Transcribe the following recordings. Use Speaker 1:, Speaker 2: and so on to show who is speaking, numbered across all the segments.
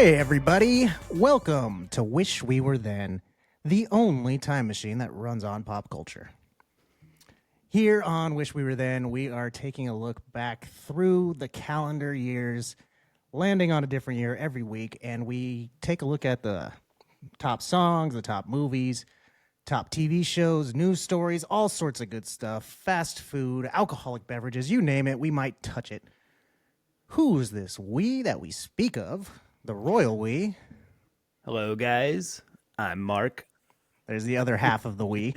Speaker 1: Hey everybody, welcome to Wish We Were Then, the only time machine that runs on pop culture. Here on Wish We Were Then, we are taking a look back through the calendar years, landing on a different year every week, and we take a look at the top songs, the top movies, top TV shows, news stories, all sorts of good stuff, fast food, alcoholic beverages, you name it, we might touch it. Who's this we that we speak of? The royal we.
Speaker 2: Hello, guys. I'm Mark.
Speaker 1: There's the other half of the we.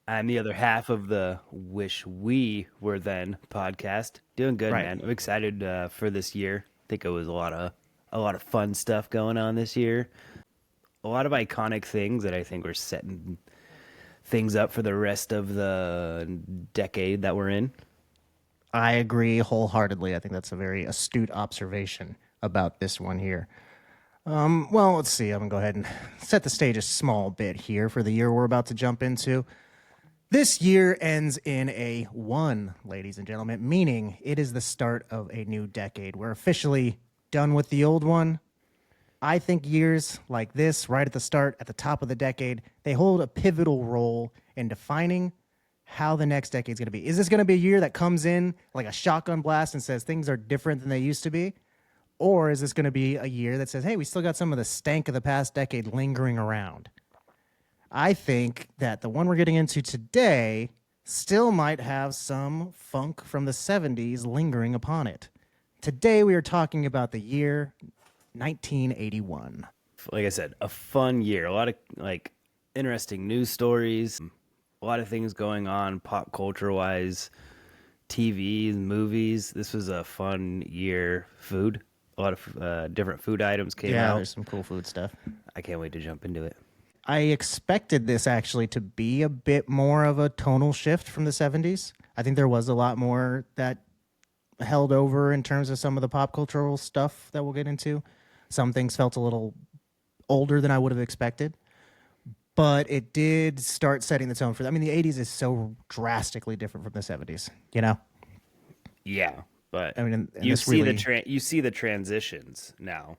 Speaker 2: I'm the other half of the Wish We Were Then podcast. Doing good,
Speaker 1: Right.
Speaker 2: man. I'm excited for this year. I think it was a lot of fun stuff going on this year. A lot of iconic things that I think we're setting things up for the rest of the decade that we're in.
Speaker 1: I agree wholeheartedly. I think that's a very astute observation about this one here. Well, let's see. I'm going to go ahead and set the stage a small bit here for the year we're about to jump into. This year ends in a 1, ladies and gentlemen, meaning it is the start of a new decade. We're officially done with the old one. I think years like this, right at the start, at the top of the decade, they hold a pivotal role in defining how the next decade is going to be. Is this going to be a year that comes in like a shotgun blast and says things are different than they used to be? Or is this going to be a year that says, hey, we still got some of the stank of the past decade lingering around? I think that the one we're getting into today still might have some funk from the 70s lingering upon it. Today we are talking about the year 1981.
Speaker 2: Like I said, a fun year. A lot of interesting news stories. A lot of things going on pop culture wise, TV, movies. This was a fun year. Food. A lot of different food items came out.
Speaker 1: Yeah, there's some cool food stuff.
Speaker 2: I can't wait to jump into it.
Speaker 1: I expected this actually to be a bit more of a tonal shift from the 70s. I think there was a lot more that held over in terms of some of the pop cultural stuff that we'll get into. Some things felt a little older than I would have expected. But it did start setting the tone for that. I mean, the 80s is so drastically different from the 70s, you know?
Speaker 2: Yeah, but
Speaker 1: I mean, and
Speaker 2: you
Speaker 1: this
Speaker 2: see
Speaker 1: really-
Speaker 2: you see the transitions now.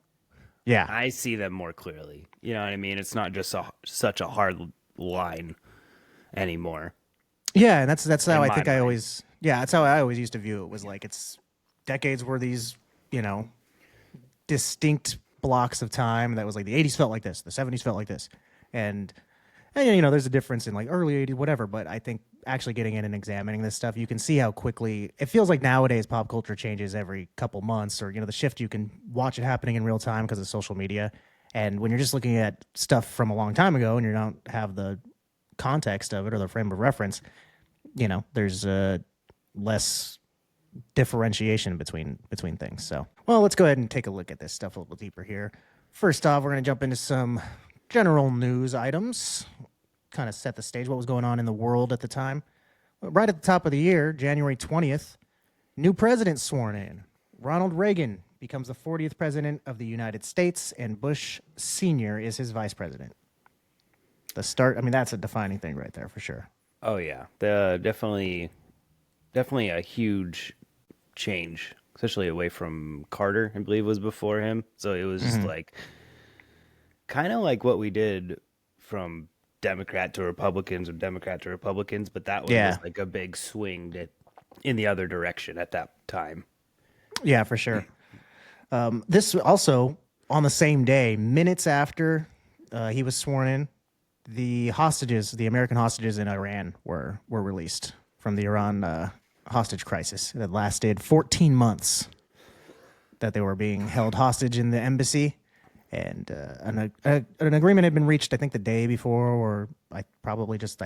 Speaker 1: Yeah.
Speaker 2: I see them more clearly. You know what I mean? It's not just such a hard line anymore.
Speaker 1: Yeah, and that's how
Speaker 2: In
Speaker 1: I think
Speaker 2: my
Speaker 1: I
Speaker 2: mind.
Speaker 1: always that's how I always used to view it, was like it's decades were these, you know, distinct blocks of time that was like the 80s felt like this, the 70s felt like this. And you know, there's a difference in like early 80s, whatever, but I think actually getting in and examining this stuff, you can see how quickly it feels like nowadays pop culture changes every couple months, or, you know, the shift, you can watch it happening in real time because of social media. And when you're just looking at stuff from a long time ago and you don't have the context of it or the frame of reference, you know, there's less differentiation between things. So, well, let's go ahead and take a look at this stuff a little deeper here. First off, we're going to jump into some general news items, kind of set the stage, what was going on in the world at the time. Right at the top of the year, January 20th, new president sworn in. Ronald Reagan becomes the 40th president of the United States, and Bush Sr. is his vice president. The start, I mean, that's a defining thing right there for sure.
Speaker 2: Oh yeah, definitely a huge change, especially away from Carter. I believe was before him, so it was just like kind of like what we did from Democrat to Republicans or Democrat to Republicans, but that was just like a big swing in the other direction at that time.
Speaker 1: Yeah, for sure. This also, on the same day, minutes after he was sworn in, the American hostages in Iran were released from the Iran hostage crisis. It lasted 14 months that they were being held hostage in the embassy. And an agreement had been reached, I think, the day before, or I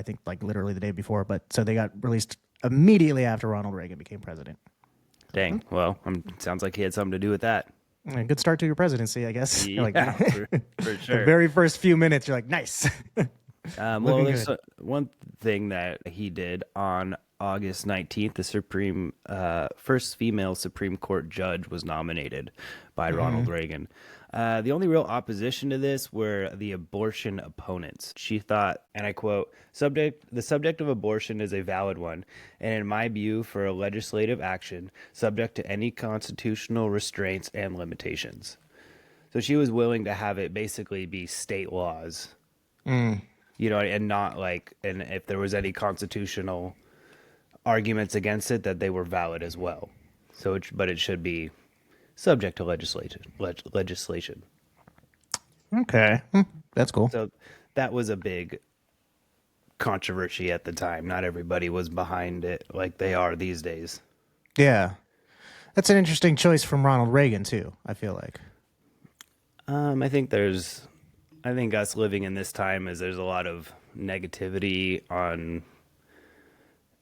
Speaker 1: think like literally the day before. But so they got released immediately after Ronald Reagan became president.
Speaker 2: Dang. Well, sounds like he had something to do with that.
Speaker 1: A good start to your presidency, I guess.
Speaker 2: Yeah, for sure.
Speaker 1: The very first few minutes, you're like, nice.
Speaker 2: Well, there's one thing that he did on August 19th. The first female Supreme Court judge was nominated by Ronald Reagan. The only real opposition to this were the abortion opponents. She thought, and I quote, the subject of abortion is a valid one, and in my view, for a legislative action, subject to any constitutional restraints and limitations. So she was willing to have it basically be state laws, you know, and not like, and if there was any constitutional arguments against it, that they were valid as well. So, but it should be subject to legislation.
Speaker 1: Okay, that's cool.
Speaker 2: So that was a big controversy at the time. Not everybody was behind it like they are these days.
Speaker 1: Yeah, that's an interesting choice from Ronald Reagan too. I feel like.
Speaker 2: I think us living in this time is there's a lot of negativity on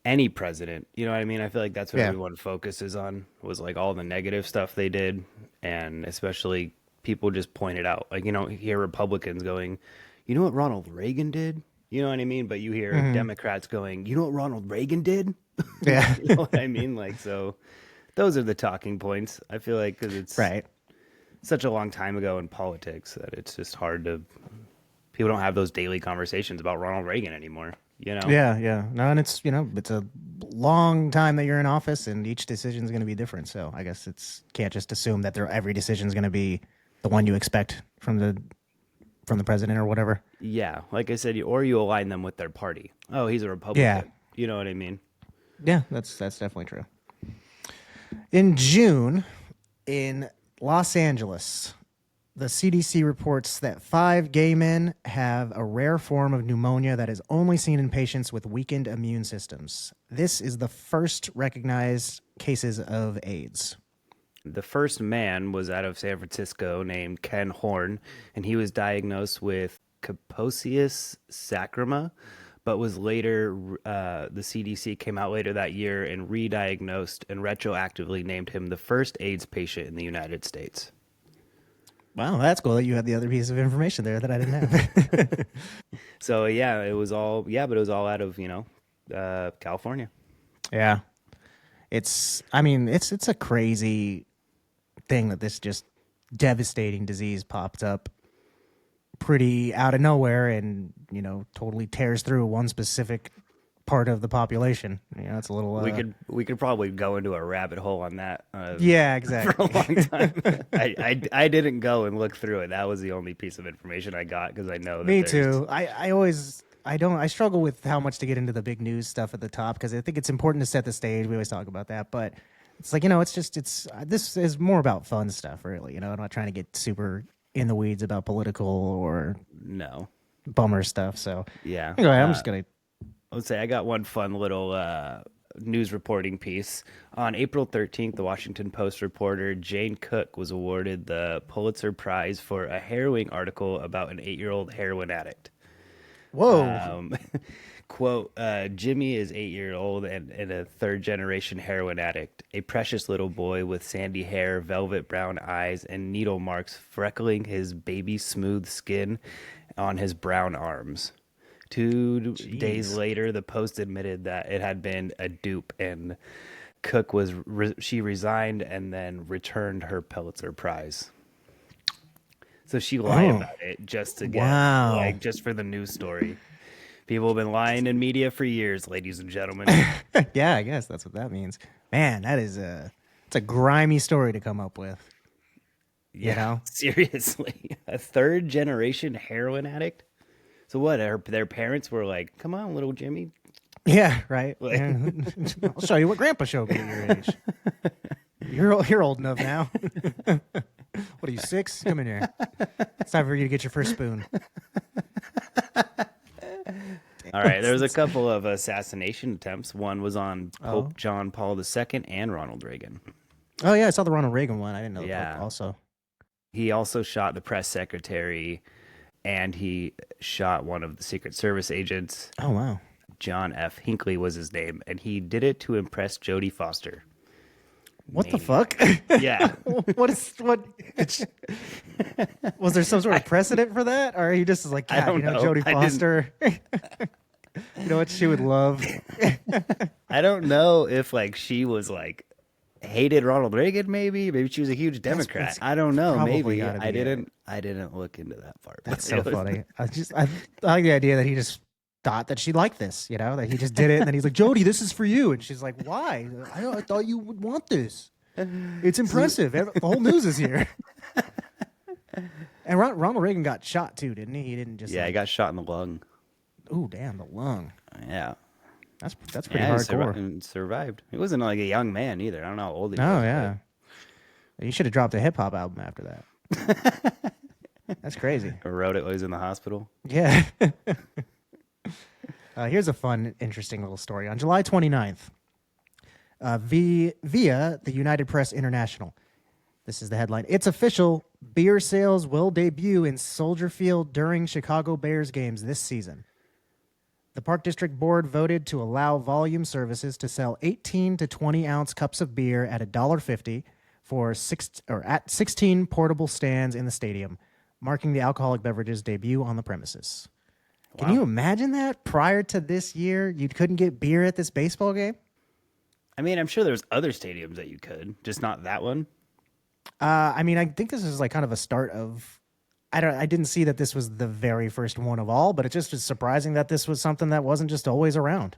Speaker 2: any president. You know what I mean? I feel like that's what everyone focuses on, was like all the negative stuff they did, and especially people just pointed out, like, you know, you hear Republicans going, you know what Ronald Reagan did? You know what I mean? But you hear Democrats going, you know what Ronald Reagan did?
Speaker 1: Yeah.
Speaker 2: You know what I mean? Like, so those are the talking points. I feel like, because it's such a long time ago in politics that it's just hard to, people don't have those daily conversations about Ronald Reagan anymore, you know?
Speaker 1: Yeah. No, and it's, you know, it's a long time that you're in office, and each decision is going to be different. So I guess can't just assume that every decision is going to be the one you expect from the president or whatever.
Speaker 2: Yeah, like I said, or you align them with their party. Oh, he's a Republican.
Speaker 1: Yeah.
Speaker 2: You know what I mean?
Speaker 1: Yeah, that's definitely true. In June, in Los Angeles, the CDC reports that 5 gay men have a rare form of pneumonia that is only seen in patients with weakened immune systems. This is the first recognized cases of AIDS.
Speaker 2: The first man was out of San Francisco named Ken Horn, and he was diagnosed with Kaposius sacrama, but was later, the CDC came out later that year and re-diagnosed and retroactively named him the first AIDS patient in the United States.
Speaker 1: Wow, that's cool that you had the other piece of information there that I didn't have.
Speaker 2: So yeah, but it was all out of, you know, California.
Speaker 1: Yeah. It's a crazy thing that this just devastating disease popped up pretty out of nowhere and, you know, totally tears through one specific part of the population. You know, it's a little
Speaker 2: we could probably go into a rabbit hole on that
Speaker 1: yeah, exactly.
Speaker 2: for a long time. I didn't go and look through it. That was the only piece of information I got, because I know that
Speaker 1: me too. I struggle with how much to get into the big news stuff at the top, because I think it's important to set the stage. We always talk about that, but it's like, you know, this is more about fun stuff, really. You know, I'm not trying to get super in the weeds about political or bummer stuff. So
Speaker 2: yeah,
Speaker 1: anyway, I'm just gonna.
Speaker 2: Let's say I got one fun little news reporting piece. On April 13th, the Washington Post reporter Jane Cook was awarded the Pulitzer Prize for a harrowing article about an 8-year-old heroin addict.
Speaker 1: Whoa.
Speaker 2: Quote, Jimmy is 8-year-old and a third-generation heroin addict, a precious little boy with sandy hair, velvet brown eyes, and needle marks freckling his baby-smooth skin on his brown arms. 2 days later, the Post admitted that it had been a dupe, and Cook she resigned and then returned her Pulitzer Prize. So she lied about it just to get, just for the news story. People have been lying in media for years, ladies and gentlemen.
Speaker 1: Yeah, I guess that's what that means. Man, that is it's a grimy story to come up with.
Speaker 2: Yeah,
Speaker 1: you know?
Speaker 2: Seriously. A third-generation heroin addict? So what, their parents were like, come on, little Jimmy.
Speaker 1: Yeah, right. Like, I'll show you what Grandpa showed me at your age. You're old enough now. What are you, 6? Come in here. It's time for you to get your first spoon.
Speaker 2: All right, there was a couple of assassination attempts. One was on Pope John Paul II and Ronald Reagan.
Speaker 1: Oh, yeah, I saw the Ronald Reagan one. I didn't know the Pope also.
Speaker 2: He also shot the press secretary, and he shot one of the Secret Service agents.
Speaker 1: Oh, wow.
Speaker 2: John F. Hinckley was his name, and he did it to impress Jodie Foster.
Speaker 1: What the fuck?
Speaker 2: Yeah.
Speaker 1: Was there some sort of precedent for that? Or he just is like,
Speaker 2: I don't know.
Speaker 1: Jodie Foster, you know what she would love?
Speaker 2: I don't know if she was hated Ronald Reagan, maybe she was a huge Democrat. I don't know. Maybe I didn't look into that part.
Speaker 1: That's so funny. I like the idea that he just thought that she liked this, you know, that he just did it, and then he's like, Jodie, this is for you, and she's like, why? I thought you would want this. It's impressive. The whole news is here. And Ronald Reagan got shot too, didn't he? He didn't just.
Speaker 2: Yeah, he got shot in the lung.
Speaker 1: Ooh, damn, the lung.
Speaker 2: Yeah.
Speaker 1: That's pretty hardcore.
Speaker 2: And survived. He wasn't like a young man either. I don't know how old he was.
Speaker 1: Oh yeah. You should have dropped a hip hop album after that. That's crazy.
Speaker 2: Or wrote it while he was in the hospital.
Speaker 1: Yeah. Here's a fun, interesting little story. On July 29th, via the United Press International, this is the headline. It's official. Beer sales will debut in Soldier Field during Chicago Bears games this season. The Park District Board voted to allow volume services to sell 18 to 20 ounce cups of beer at $1.50 at 16 portable stands in the stadium, marking the alcoholic beverages debut on the premises. Wow. Can you imagine that? Prior to this year, you couldn't get beer at this baseball game?
Speaker 2: I mean, I'm sure there's other stadiums that you could, just not that one.
Speaker 1: I mean, I think this is like kind of a start of. I didn't see that this was the very first one of all, but it just is surprising that this was something that wasn't just always around.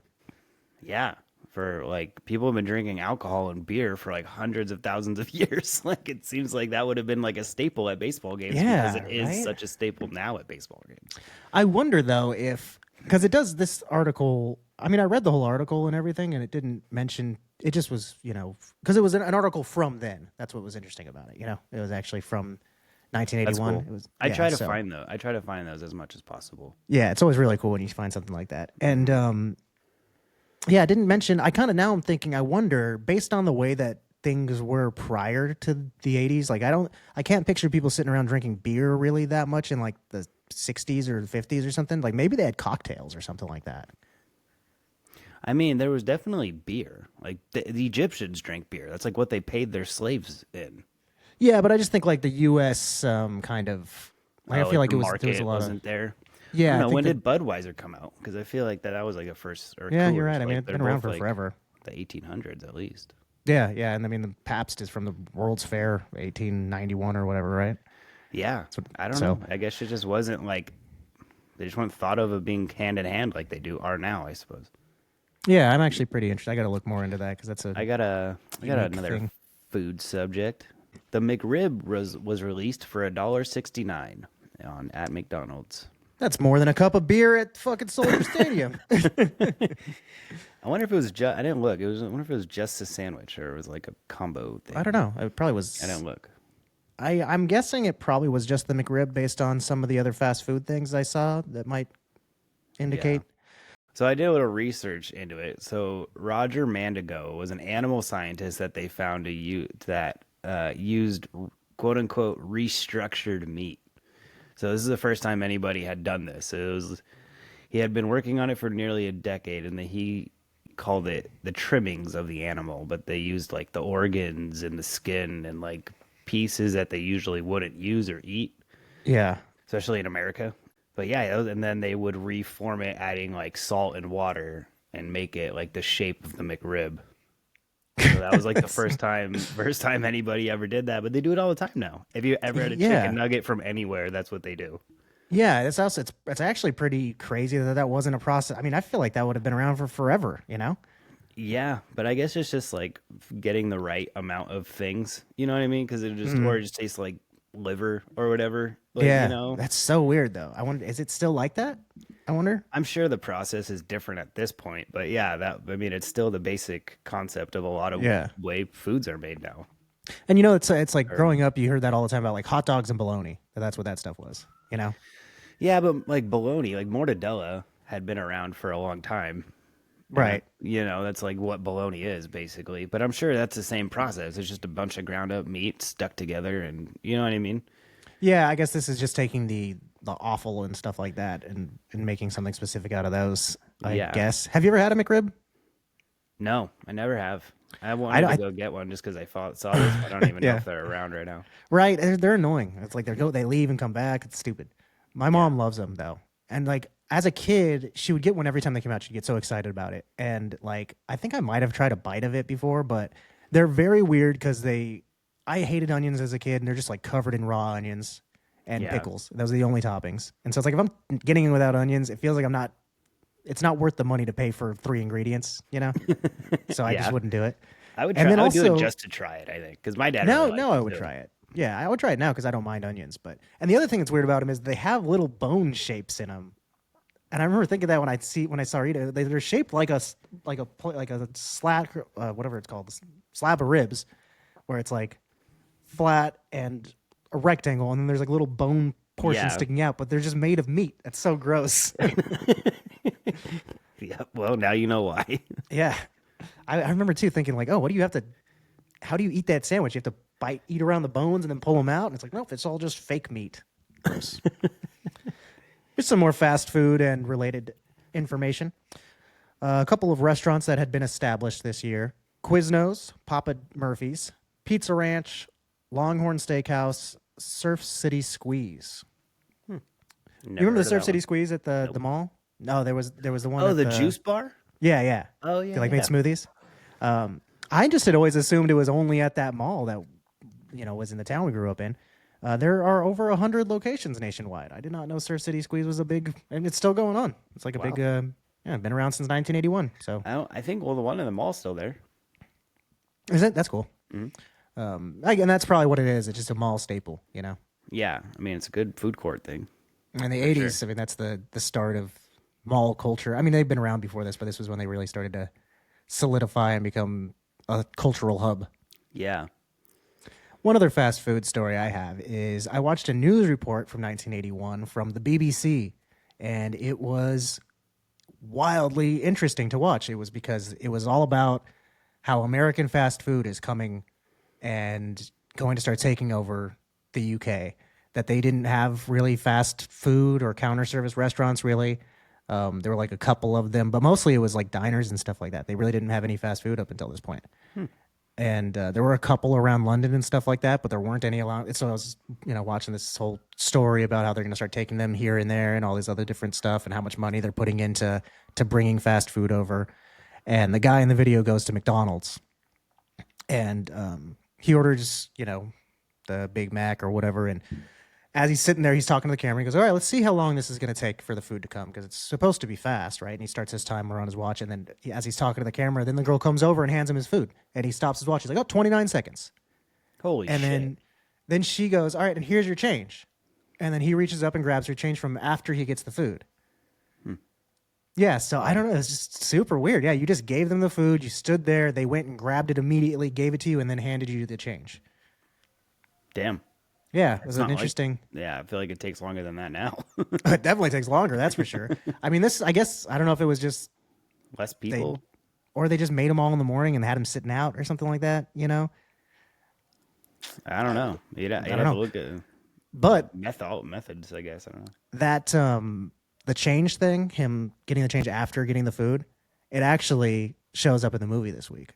Speaker 2: Yeah, for like people have been drinking alcohol and beer for like hundreds of thousands of years. Like it seems like that would have been like a staple at baseball games because it is such a staple now at baseball games.
Speaker 1: I wonder though if because it does this article. I mean, I read the whole article and everything, and it didn't mention. It just was, because it was an article from then. That's what was interesting about it. It was actually from 1981.
Speaker 2: That's cool.
Speaker 1: It was.
Speaker 2: I try to find those as much as possible.
Speaker 1: Yeah, it's always really cool when you find something like that. And yeah, I didn't mention. I kind of now I'm thinking. I wonder, based on the way that things were prior to the 80s. Like I can't picture people sitting around drinking beer really that much in like the 60s or 50s or something. Like maybe they had cocktails or something like that.
Speaker 2: I mean, there was definitely beer. Like the Egyptians drank beer. That's like what they paid their slaves in.
Speaker 1: Yeah, but I just think like the U.S. Kind of. Like, I feel like there was a lot
Speaker 2: wasn't there.
Speaker 1: Yeah.
Speaker 2: I don't know, when did Budweiser come out? Because I feel like that was like a first. Or
Speaker 1: yeah,
Speaker 2: Coors.
Speaker 1: you're right. I mean,
Speaker 2: like,
Speaker 1: it's been around for
Speaker 2: like
Speaker 1: forever.
Speaker 2: The 1800s at least.
Speaker 1: Yeah, yeah, and I mean the Pabst is from the World's Fair, 1891 or whatever, right?
Speaker 2: Yeah, I don't know. I guess it just wasn't like they just weren't thought of being hand in hand like they are now, I suppose.
Speaker 1: Yeah, I'm actually pretty interested. I got to look more into that because that's
Speaker 2: I got another food subject. The McRib was released for $1.69 at McDonald's.
Speaker 1: That's more than a cup of beer at fucking Soldier Stadium.
Speaker 2: I wonder if it was just. I didn't look. I wonder if it was just a sandwich or it was like a combo thing.
Speaker 1: I don't know. It probably was.
Speaker 2: I didn't look.
Speaker 1: I'm guessing it probably was just the McRib based on some of the other fast food things I saw that might indicate.
Speaker 2: Yeah. So I did a little research into it. So Roger Mandigo was an animal scientist that they found that used quote unquote restructured meat. So this is the first time anybody had done this. He had been working on it for nearly a decade, and he called it the trimmings of the animal, but they used like the organs and the skin and like pieces that they usually wouldn't use or eat. Yeah. Especially in America. But yeah, and then they would reform it, adding like salt and water and make it like the shape of the McRib. So that was like the first time anybody ever did that, but they do it all the time now. If you ever had a chicken nugget from anywhere, that's what they do.
Speaker 1: Yeah, it's actually pretty crazy that wasn't a process. I mean, I feel like that would have been around for forever,
Speaker 2: Yeah, but I guess it's just like getting the right amount of things. You know what I mean? Because it just tastes like liver or whatever. Like,
Speaker 1: yeah, that's so weird though. I wonder, is it still like that? I wonder.
Speaker 2: I'm sure the process is different at this point, but yeah, it's still the basic concept of a lot of way foods are made now.
Speaker 1: And it's like growing up, you heard that all the time about like hot dogs and bologna. That's what that stuff was,
Speaker 2: Yeah, but like bologna, like mortadella had been around for a long time.
Speaker 1: Right.
Speaker 2: That's like what bologna is basically. But I'm sure that's the same process. It's just a bunch of ground up meat stuck together and you know what I mean?
Speaker 1: Yeah, I guess this is just taking the offal and stuff like that and making something specific out of those, I guess. Have you ever had a McRib?
Speaker 2: No, I never have. I wanted to go get one just because I saw this. I don't even know if they're around right now.
Speaker 1: Right. They're annoying. It's like they leave and come back. It's stupid. My mom loves them though. And like as a kid, she would get one every time they came out. She'd get so excited about it. And like I think I might have tried a bite of it before, but they're very weird because I hated onions as a kid, and they're just like covered in raw onions and pickles. Those are the only toppings. And so it's like if I'm getting in without onions, it feels like it's not worth the money to pay for 3 ingredients, So I just wouldn't do it.
Speaker 2: I would do it just to try it, I think, because my dad.
Speaker 1: I would try it. Yeah, I would try it now because I don't mind onions. And the other thing that's weird about them is they have little bone shapes in them. And I remember thinking that when I saw her eat it, they're shaped like a slab, whatever it's called, slab of ribs, where it's like flat and a rectangle, and then there's like little bone portions sticking out, but they're just made of meat. That's so gross.
Speaker 2: Yeah, well, now you know why.
Speaker 1: Yeah, I remember too thinking like, oh, how do you eat that sandwich? You have to eat around the bones and then pull them out, and it's like, nope, it's all just fake meat. Gross. Here's some more fast food and related information. A couple of restaurants that had been established this year: Quiznos, Papa Murphy's, Pizza Ranch, Longhorn Steakhouse, Surf City Squeeze. You remember the Surf City Squeeze at the mall? No, there was the one.
Speaker 2: Oh, the juice bar?
Speaker 1: Yeah.
Speaker 2: Oh, yeah.
Speaker 1: They made smoothies. I just had always assumed it was only at that mall that was in the town we grew up in. There are over 100 locations nationwide. I did not know Surf City Squeeze was and it's still going on. It's like a big, been around since 1981. So
Speaker 2: I think the one in the mall's still there.
Speaker 1: Is it? That's cool.
Speaker 2: Mm-hmm.
Speaker 1: And that's probably what it is. It's just a mall staple,
Speaker 2: Yeah, I mean, it's a good food court thing.
Speaker 1: In the 80s, sure. I mean, that's the start of mall culture. I mean, they've been around before this, but this was when they really started to solidify and become a cultural hub.
Speaker 2: Yeah.
Speaker 1: One other fast food story I have is I watched a news report from 1981 from the BBC, and it was wildly interesting to watch. It was because it was all about how American fast food is coming and going to start taking over the UK, that they didn't have really fast food or counter service restaurants really. There were like a couple of them, but mostly it was like diners and stuff like that. They really didn't have any fast food up until this point. And there were a couple around London and stuff like that, but there weren't any allowed. So I was, watching this whole story about how they're going to start taking them here and there and all these other different stuff and how much money they're putting into bringing fast food over. And the guy in the video goes to McDonald's and he orders, the Big Mac or whatever. And as he's sitting there, he's talking to the camera. He goes, all right, let's see how long this is going to take for the food to come because it's supposed to be fast, right? And he starts his timer on his watch. And then as he's talking to the camera, then the girl comes over and hands him his food. And he stops his watch. He's like, 29 seconds.
Speaker 2: Holy shit.
Speaker 1: And then she goes, all right, and here's your change. And then he reaches up and grabs her change from after he gets the food. Yeah, so I don't know. It's just super weird. Yeah, you just gave them the food. You stood there. They went and grabbed it immediately, gave it to you, and then handed you the change.
Speaker 2: Damn.
Speaker 1: Yeah, it was an interesting.
Speaker 2: I feel like it takes longer than that now.
Speaker 1: It definitely takes longer, that's for sure. I mean, I guess, I don't know if it was just
Speaker 2: less people.
Speaker 1: Or they just made them all in the morning and had them sitting out or something like that,
Speaker 2: I don't know. You'd have to look at
Speaker 1: but
Speaker 2: methods, I guess. I don't know.
Speaker 1: That, the change thing, him getting the change after getting the food, it actually shows up in the movie this week.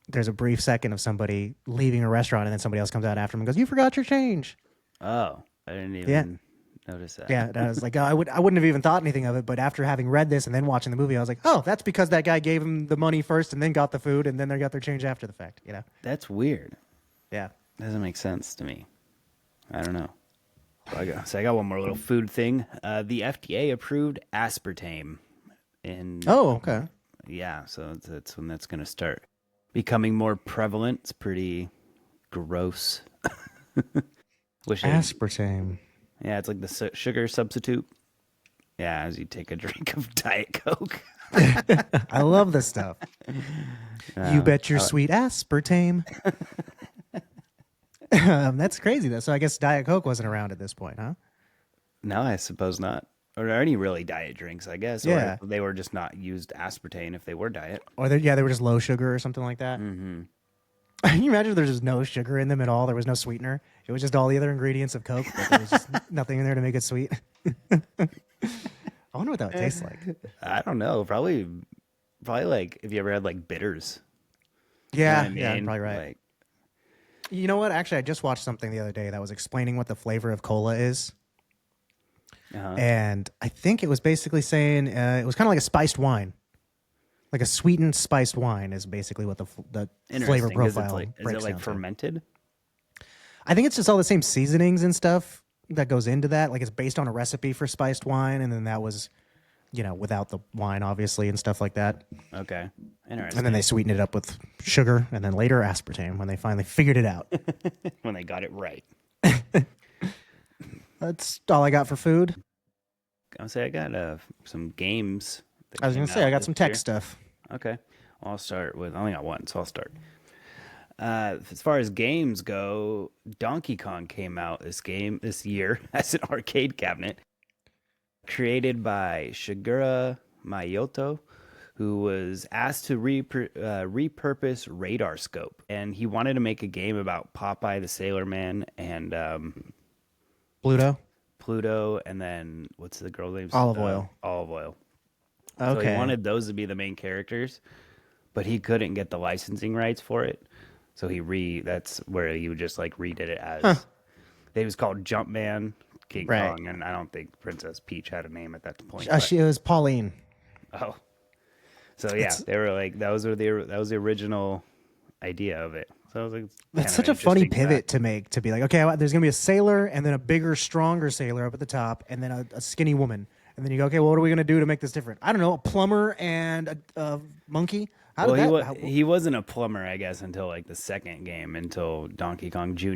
Speaker 1: There's a brief second of somebody leaving a restaurant and then somebody else comes out after him and goes, you forgot your change.
Speaker 2: Oh, I didn't even notice that.
Speaker 1: Yeah, and I was like, I wouldn't have even thought anything of it, but after having read this and then watching the movie, I was like, oh, that's because that guy gave him the money first and then got the food and then they got their change after the fact,
Speaker 2: That's weird.
Speaker 1: Yeah.
Speaker 2: Doesn't make sense to me. I don't know. So I got one more little food thing. The FDA approved aspartame.
Speaker 1: Oh, okay.
Speaker 2: Yeah, so that's when that's going to start becoming more prevalent. It's pretty gross.
Speaker 1: Aspartame.
Speaker 2: Yeah, it's like the sugar substitute. Yeah, as you take a drink of Diet Coke.
Speaker 1: I love this stuff. You bet your sweet aspartame. That's crazy, though. So I guess Diet Coke wasn't around at this point, huh?
Speaker 2: No, I suppose not. Or any really diet drinks, I guess.
Speaker 1: Yeah.
Speaker 2: Or they were just not used aspartame if they were diet.
Speaker 1: Or they were just low sugar or something like that.
Speaker 2: Mm-hmm.
Speaker 1: Can you imagine if there's just no sugar in them at all? There was no sweetener. It was just all the other ingredients of Coke, but there was just nothing in there to make it sweet. I wonder what that would taste like.
Speaker 2: I don't know. Probably like if you ever had like bitters.
Speaker 1: Yeah,
Speaker 2: you know what I mean?
Speaker 1: Probably right.
Speaker 2: Like,
Speaker 1: you know what? Actually, I just watched something the other day that was explaining what the flavor of cola is. And I think it was basically saying it was kind of like a spiced wine. Like a sweetened spiced wine is basically what the flavor profile
Speaker 2: is it like fermented?
Speaker 1: I think it's just all the same seasonings and stuff that goes into that. Like it's based on a recipe for spiced wine, and then that was, without the wine, obviously, and stuff like that.
Speaker 2: Okay. Interesting.
Speaker 1: And then they sweetened it up with sugar and then later aspartame when they finally figured it out.
Speaker 2: When they got it right.
Speaker 1: That's all I got for food.
Speaker 2: I'll say I got some games.
Speaker 1: I was going to say, I got some tech stuff.
Speaker 2: Okay. I'll start with, I only got one, so I'll start. As far as games go, Donkey Kong came out this year as an arcade cabinet created by Shigeru Miyamoto, who was asked to repurpose Radar Scope, and he wanted to make a game about Popeye the Sailor Man and Pluto, and then what's the girl's name?
Speaker 1: Olive Oil.
Speaker 2: Olive Oil.
Speaker 1: Okay.
Speaker 2: So he wanted those to be the main characters, but he couldn't get the licensing rights for it. So that's where he would just like redid it as. It was called Jumpman, King Kong, and I don't think Princess Peach had a name at that point.
Speaker 1: She was Pauline.
Speaker 2: Oh. So yeah, they were like that was the original idea of it. So I was like,
Speaker 1: that's such a funny pivot to make, to be like, okay, there's gonna be a sailor and then a bigger, stronger sailor up at the top, and then a skinny woman, and then you go, okay, well, what are we gonna do to make this different? I don't know, a plumber and a monkey.
Speaker 2: He wasn't a plumber, I guess, until like the second game, until Donkey Kong Jr.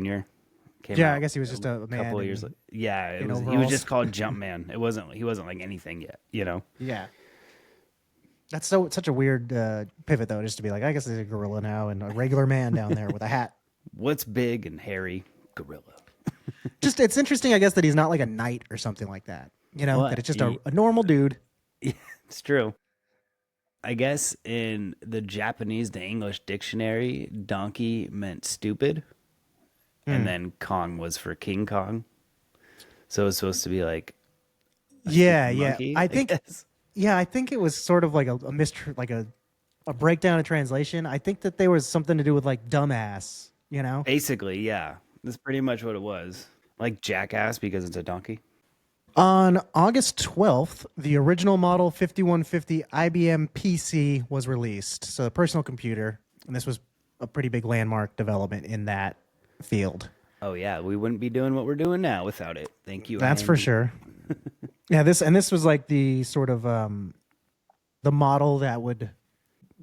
Speaker 2: came out.
Speaker 1: Yeah, I guess he was just a man.
Speaker 2: Couple of years. Yeah, he was just called Jumpman. He wasn't like anything yet, you know.
Speaker 1: Yeah. That's such a weird pivot, though, just to be like, I guess there's a gorilla now and a regular man down there with a hat.
Speaker 2: What's big and hairy? Gorilla.
Speaker 1: Just, it's interesting, I guess, that he's not like a knight or something like that. You know, that it's just a normal dude.
Speaker 2: Yeah, it's true. I guess in the Japanese to English dictionary, donkey meant stupid, and then Kong was for King Kong. So it's supposed to be like,
Speaker 1: monkey, I think. Yeah, I think it was sort of like a breakdown of translation. I think that there was something to do with like dumbass, you know?
Speaker 2: Basically, yeah. That's pretty much what it was. Like jackass because it's a donkey.
Speaker 1: On August 12th, the original model 5150 IBM PC was released. So a personal computer, and this was a pretty big landmark development in that field.
Speaker 2: Oh yeah, we wouldn't be doing what we're doing now without it. Thank you.
Speaker 1: That's for sure. Yeah, this was like the sort of the model that would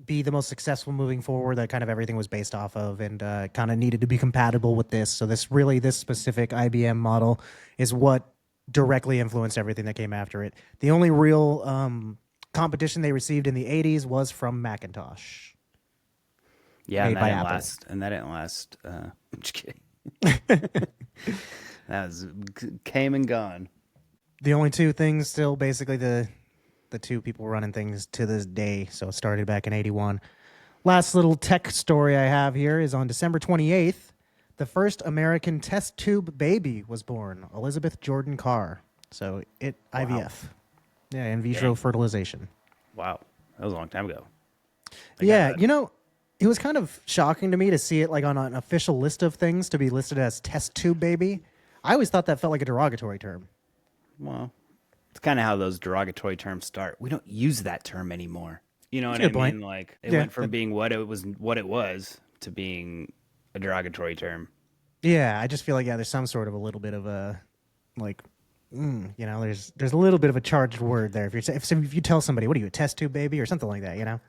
Speaker 1: be the most successful moving forward, that kind of everything was based off of, and kind of needed to be compatible with this. So this specific IBM model is what directly influenced everything that came after it. The only real competition they received in the 80s was from Macintosh.
Speaker 2: Yeah, and that didn't last. I'm just kidding. That came and gone.
Speaker 1: The only two things still basically the two people running things to this day. So it started back in 81. Last little tech story I have here is on December 28th, the first American test tube baby was born, Elizabeth Jordan Carr. So IVF. Yeah, in vitro fertilization.
Speaker 2: Wow. That was a long time ago.
Speaker 1: Yeah, it was kind of shocking to me to see it like on an official list of things to be listed as test tube baby. I always thought that felt like a derogatory term.
Speaker 2: Well, it's kind of how those derogatory terms start. We don't use that term anymore. You know what I mean?
Speaker 1: Point.
Speaker 2: Like it went from being what it was to being a derogatory term.
Speaker 1: Yeah, I just feel like there's some sort of a little bit of a like, there's a little bit of a charged word there. If you tell somebody, what are you, a test tube baby or something like that, you know?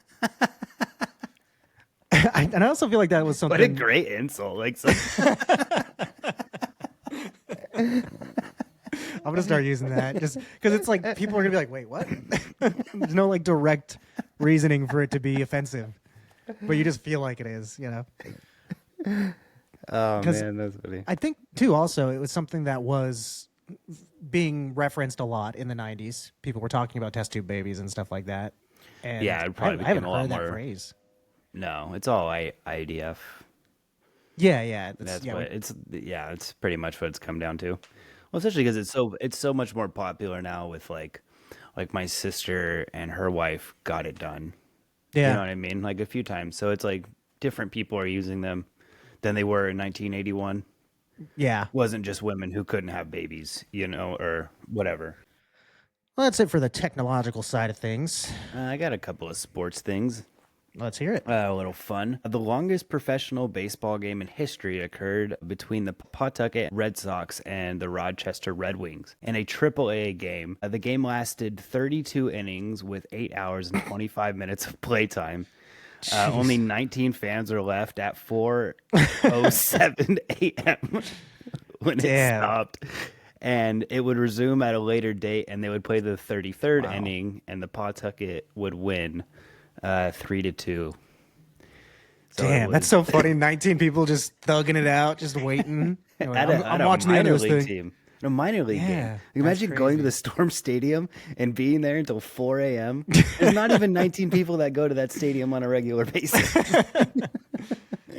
Speaker 1: And I also feel like that was something.
Speaker 2: What a great insult! Like.
Speaker 1: I'm gonna start using that just because it's like people are gonna be like, "Wait, what?" There's no like direct reasoning for it to be offensive, but you just feel like it is, you know.
Speaker 2: Oh man, that's funny.
Speaker 1: I think too. Also, it was something that was being referenced a lot in the '90s. People were talking about test tube babies and stuff like that. And
Speaker 2: yeah, it probably
Speaker 1: I haven't
Speaker 2: became a lot
Speaker 1: heard
Speaker 2: more.
Speaker 1: that phrase.
Speaker 2: No, it's all IDF.
Speaker 1: Yeah.
Speaker 2: It's pretty much what it's come down to. Well, especially because it's so much more popular now with like my sister and her wife got it done. Yeah. You know what I mean? Like a few times. So it's like different people are using them than they were in 1981.
Speaker 1: Yeah.
Speaker 2: It wasn't just women who couldn't have babies, or whatever.
Speaker 1: Well, that's it for the technological side of things.
Speaker 2: I got a couple of sports things.
Speaker 1: Let's hear it.
Speaker 2: A little fun. The longest professional baseball game in history occurred between the Pawtucket Red Sox and the Rochester Red Wings in a AAA game. The game lasted 32 innings with 8 hours and 25 minutes of playtime. Only 19 fans are left at 4:07 a.m. when it stopped. And it would resume at a later date, and they would play the 33rd inning, and the Pawtucket would win 3-2. So
Speaker 1: damn, that's so funny. 19 people just thugging it out, just waiting. I'm watching the end of this thing.
Speaker 2: A minor league game. Imagine going to the Storm Stadium and being there until 4 a.m. There's not even 19 people that go to that stadium on a regular basis.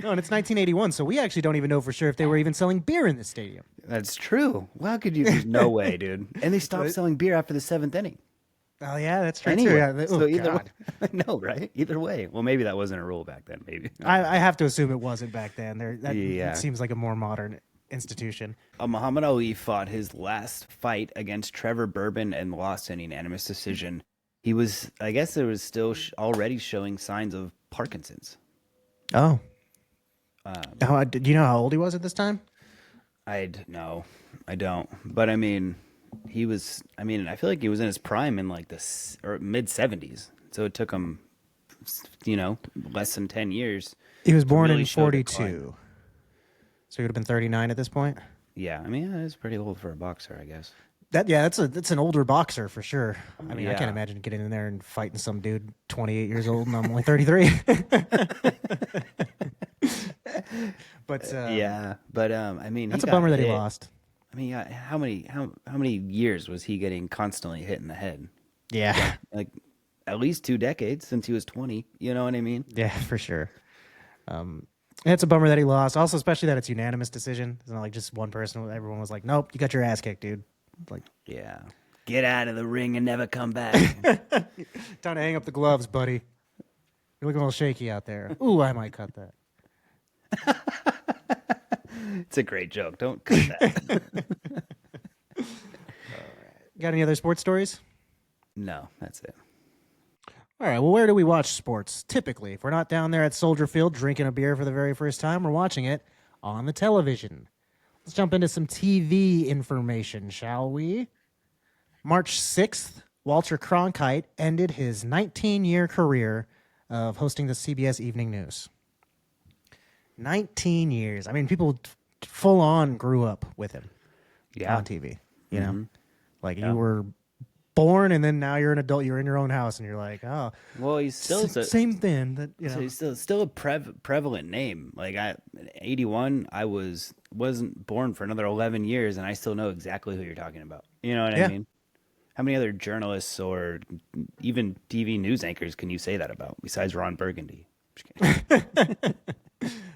Speaker 1: No, and it's 1981, so we actually don't even know for sure if they were even selling beer in the stadium.
Speaker 2: That's true. Well, how could you? There's no way, dude. And they stopped selling beer after the 7th inning.
Speaker 1: Oh, yeah, that's true,
Speaker 2: anyway,
Speaker 1: too. Yeah.
Speaker 2: So either way, I know, right? Either way. Well, maybe that wasn't a rule back then, maybe.
Speaker 1: I have to assume it wasn't back then. It seems like a more modern institution.
Speaker 2: Muhammad Ali fought his last fight against Trevor Bourbon and lost in a unanimous decision. He was, I guess, it was still already showing signs of Parkinson's.
Speaker 1: Oh. Do you know how old he was at this time?
Speaker 2: No, I don't. But I mean, I feel like he was in his prime in like or mid 70s. So it took him, less than 10 years.
Speaker 1: He was born in 42. So he would have been 39 at this point?
Speaker 2: Yeah, I mean, it's pretty old for a boxer, I guess.
Speaker 1: That's an older boxer for sure. I mean, I can't imagine getting in there and fighting some dude 28 years old and I'm only 33. But
Speaker 2: I mean,
Speaker 1: that's a bummer that he lost.
Speaker 2: I mean, how many years was he getting constantly hit in the head?
Speaker 1: Yeah,
Speaker 2: like at least 2 decades since he was 20. You know what I mean?
Speaker 1: Yeah, for sure. It's a bummer that he lost. Also, especially that it's unanimous decision. It's not like just one person. Everyone was like, "Nope, you got your ass kicked, dude." Like,
Speaker 2: yeah, get out of the ring and never come back.
Speaker 1: Time to hang up the gloves, buddy. You're looking a little shaky out there. Ooh, I might cut that.
Speaker 2: It's a great joke. Don't cut that.
Speaker 1: All right. Got any other sports stories?
Speaker 2: No, that's it.
Speaker 1: All right, well, where do we watch sports? Typically, if we're not down there at Soldier Field drinking a beer for the very first time, we're watching it on the television. Let's jump into some TV information, shall we? March 6th, Walter Cronkite ended his 19-year career of hosting the CBS Evening News. 19 years. I mean, people full-on grew up with him on TV, you know? Like, you were born and then now you're an adult, you're in your own house and you're like, oh,
Speaker 2: well, he's still
Speaker 1: same thing that, you know.
Speaker 2: So he's still a prevalent name. Like 81, I wasn't born for another 11 years and I still know exactly who you're talking about. You know what I mean? How many other journalists or even TV news anchors can you say that about besides Ron Burgundy?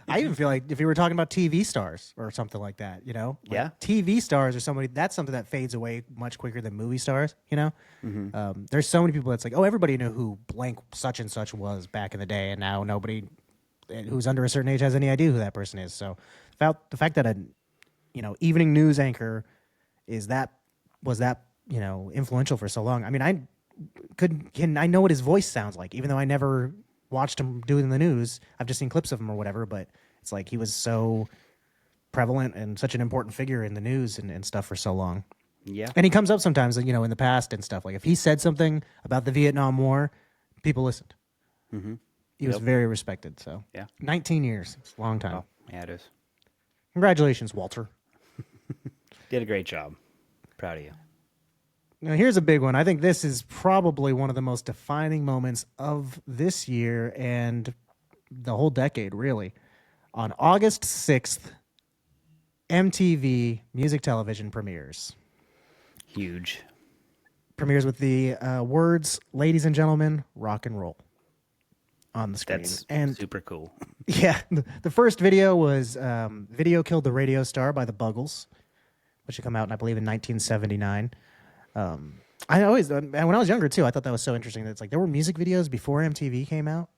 Speaker 1: I even feel like if you were talking about TV stars or something like that, you know? Like TV stars are that's something that fades away much quicker than movie stars, you know? Mm-hmm. There's so many people that's like, oh, everybody knew who blank such and such was back in the day, and now nobody who's under a certain age has any idea who that person is. So the fact that a evening news anchor was that influential for so long. I mean, I know what his voice sounds like, even though I never watched him doing the news. I've just seen clips of him or whatever, but it's like he was so prevalent and such an important figure in the news and stuff for so long. Yeah. And he comes up sometimes, in the past and stuff. Like if he said something about the Vietnam War, people listened. Mm-hmm. He was very respected. So 19 years. It's a long time.
Speaker 2: Oh, yeah, it is.
Speaker 1: Congratulations, Walter.
Speaker 2: Did a great job. Proud of you.
Speaker 1: Now, here's a big one. I think this is probably one of the most defining moments of this year and the whole decade, really. On August 6th, MTV Music Television premieres.
Speaker 2: Huge.
Speaker 1: Premieres with the words, "Ladies and gentlemen, rock and roll," on the screen.
Speaker 2: That's super cool.
Speaker 1: Yeah. The first video was Video Killed the Radio Star by the Buggles, which had come out, I believe, in 1979. When I was younger too, I thought that was so interesting that it's like there were music videos before MTV came out,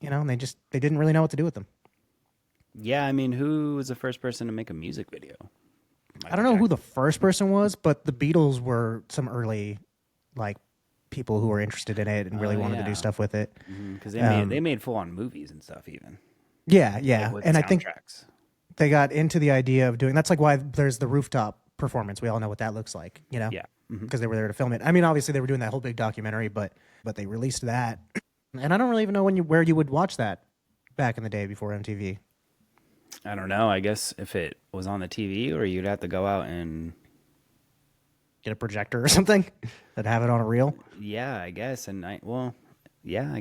Speaker 1: and they didn't really know what to do with them.
Speaker 2: Yeah, I mean, who was the first person to make a music video?
Speaker 1: I don't know who the first person was, but the Beatles were some early, people who were interested in it and really wanted to do stuff with it.
Speaker 2: Because they made full on movies and stuff even.
Speaker 1: Yeah, and I think
Speaker 2: tracks.
Speaker 1: They got into the idea of doing. That's like why there's the rooftop performance. We all know what that looks like, Yeah. Because they were there to film it. I mean, obviously they were doing that whole big documentary, but they released that And I don't really even know where you would watch that back in the day before MTV.
Speaker 2: I don't know. I guess if it was on the TV, or you'd have to go out and
Speaker 1: get a projector or something that have it on a reel.
Speaker 2: Yeah, I guess. I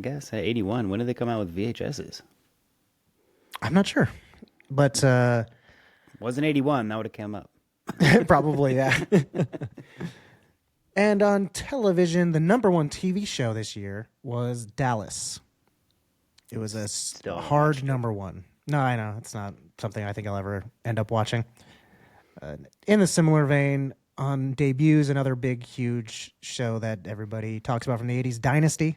Speaker 2: guess at 81. When did they come out with VHSs?
Speaker 1: I'm not sure, but
Speaker 2: wasn't 81. That would have come up.
Speaker 1: probably, yeah. And on television, the number one TV show this year was Dallas. It was a hard number one. No, I know. It's not something I think I'll ever end up watching. In a similar vein, on debuts, another big, huge show that everybody talks about from the 80s, Dynasty,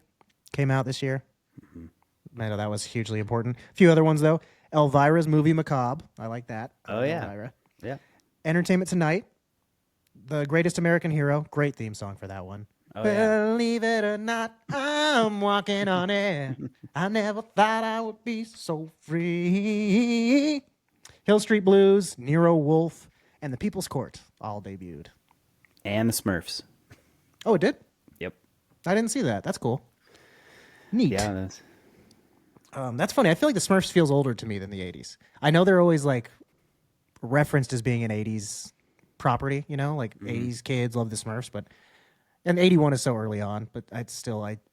Speaker 1: came out this year. Mm-hmm. I know that was hugely important. A few other ones, though. Elvira's Movie Macabre. I like that.
Speaker 2: Oh, yeah.
Speaker 1: Elvira.
Speaker 2: Yeah.
Speaker 1: Entertainment Tonight. The Greatest American Hero. Great theme song for that one.
Speaker 2: Oh, yeah.
Speaker 1: Believe it or not, I'm walking on air. I never thought I would be so free. Hill Street Blues, Nero Wolfe, and The People's Court all debuted.
Speaker 2: And the Smurfs.
Speaker 1: Oh, it did?
Speaker 2: Yep.
Speaker 1: I didn't see that. That's cool. Neat.
Speaker 2: Yeah,
Speaker 1: that's funny. I feel like the Smurfs feels older to me than the 80s. I know they're always like referenced as being an 80s property, you know, like 80s kids love the Smurfs, and 81 is so early on, but I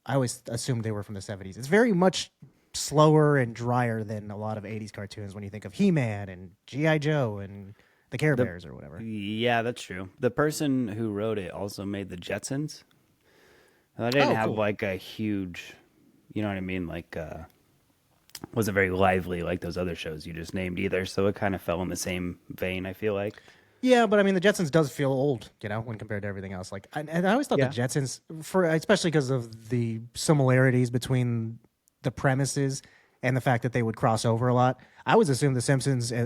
Speaker 1: always assumed they were from the 70s. It's very much slower and drier than a lot of 80s cartoons when you think of He-Man and G.I. Joe and the Care Bears or whatever.
Speaker 2: Yeah, that's true. The person who wrote it also made the Jetsons. They didn't have like a huge, you know what I mean? Like, wasn't very lively like those other shows you just named either. So it kind of fell in the same vein, I feel like.
Speaker 1: Yeah, but I mean, the Jetsons does feel old, you know, when compared to everything else. Like, and I always thought the Jetsons, especially because of the similarities between the premises and the fact that they would cross over a lot. I always assumed the Simpsons, the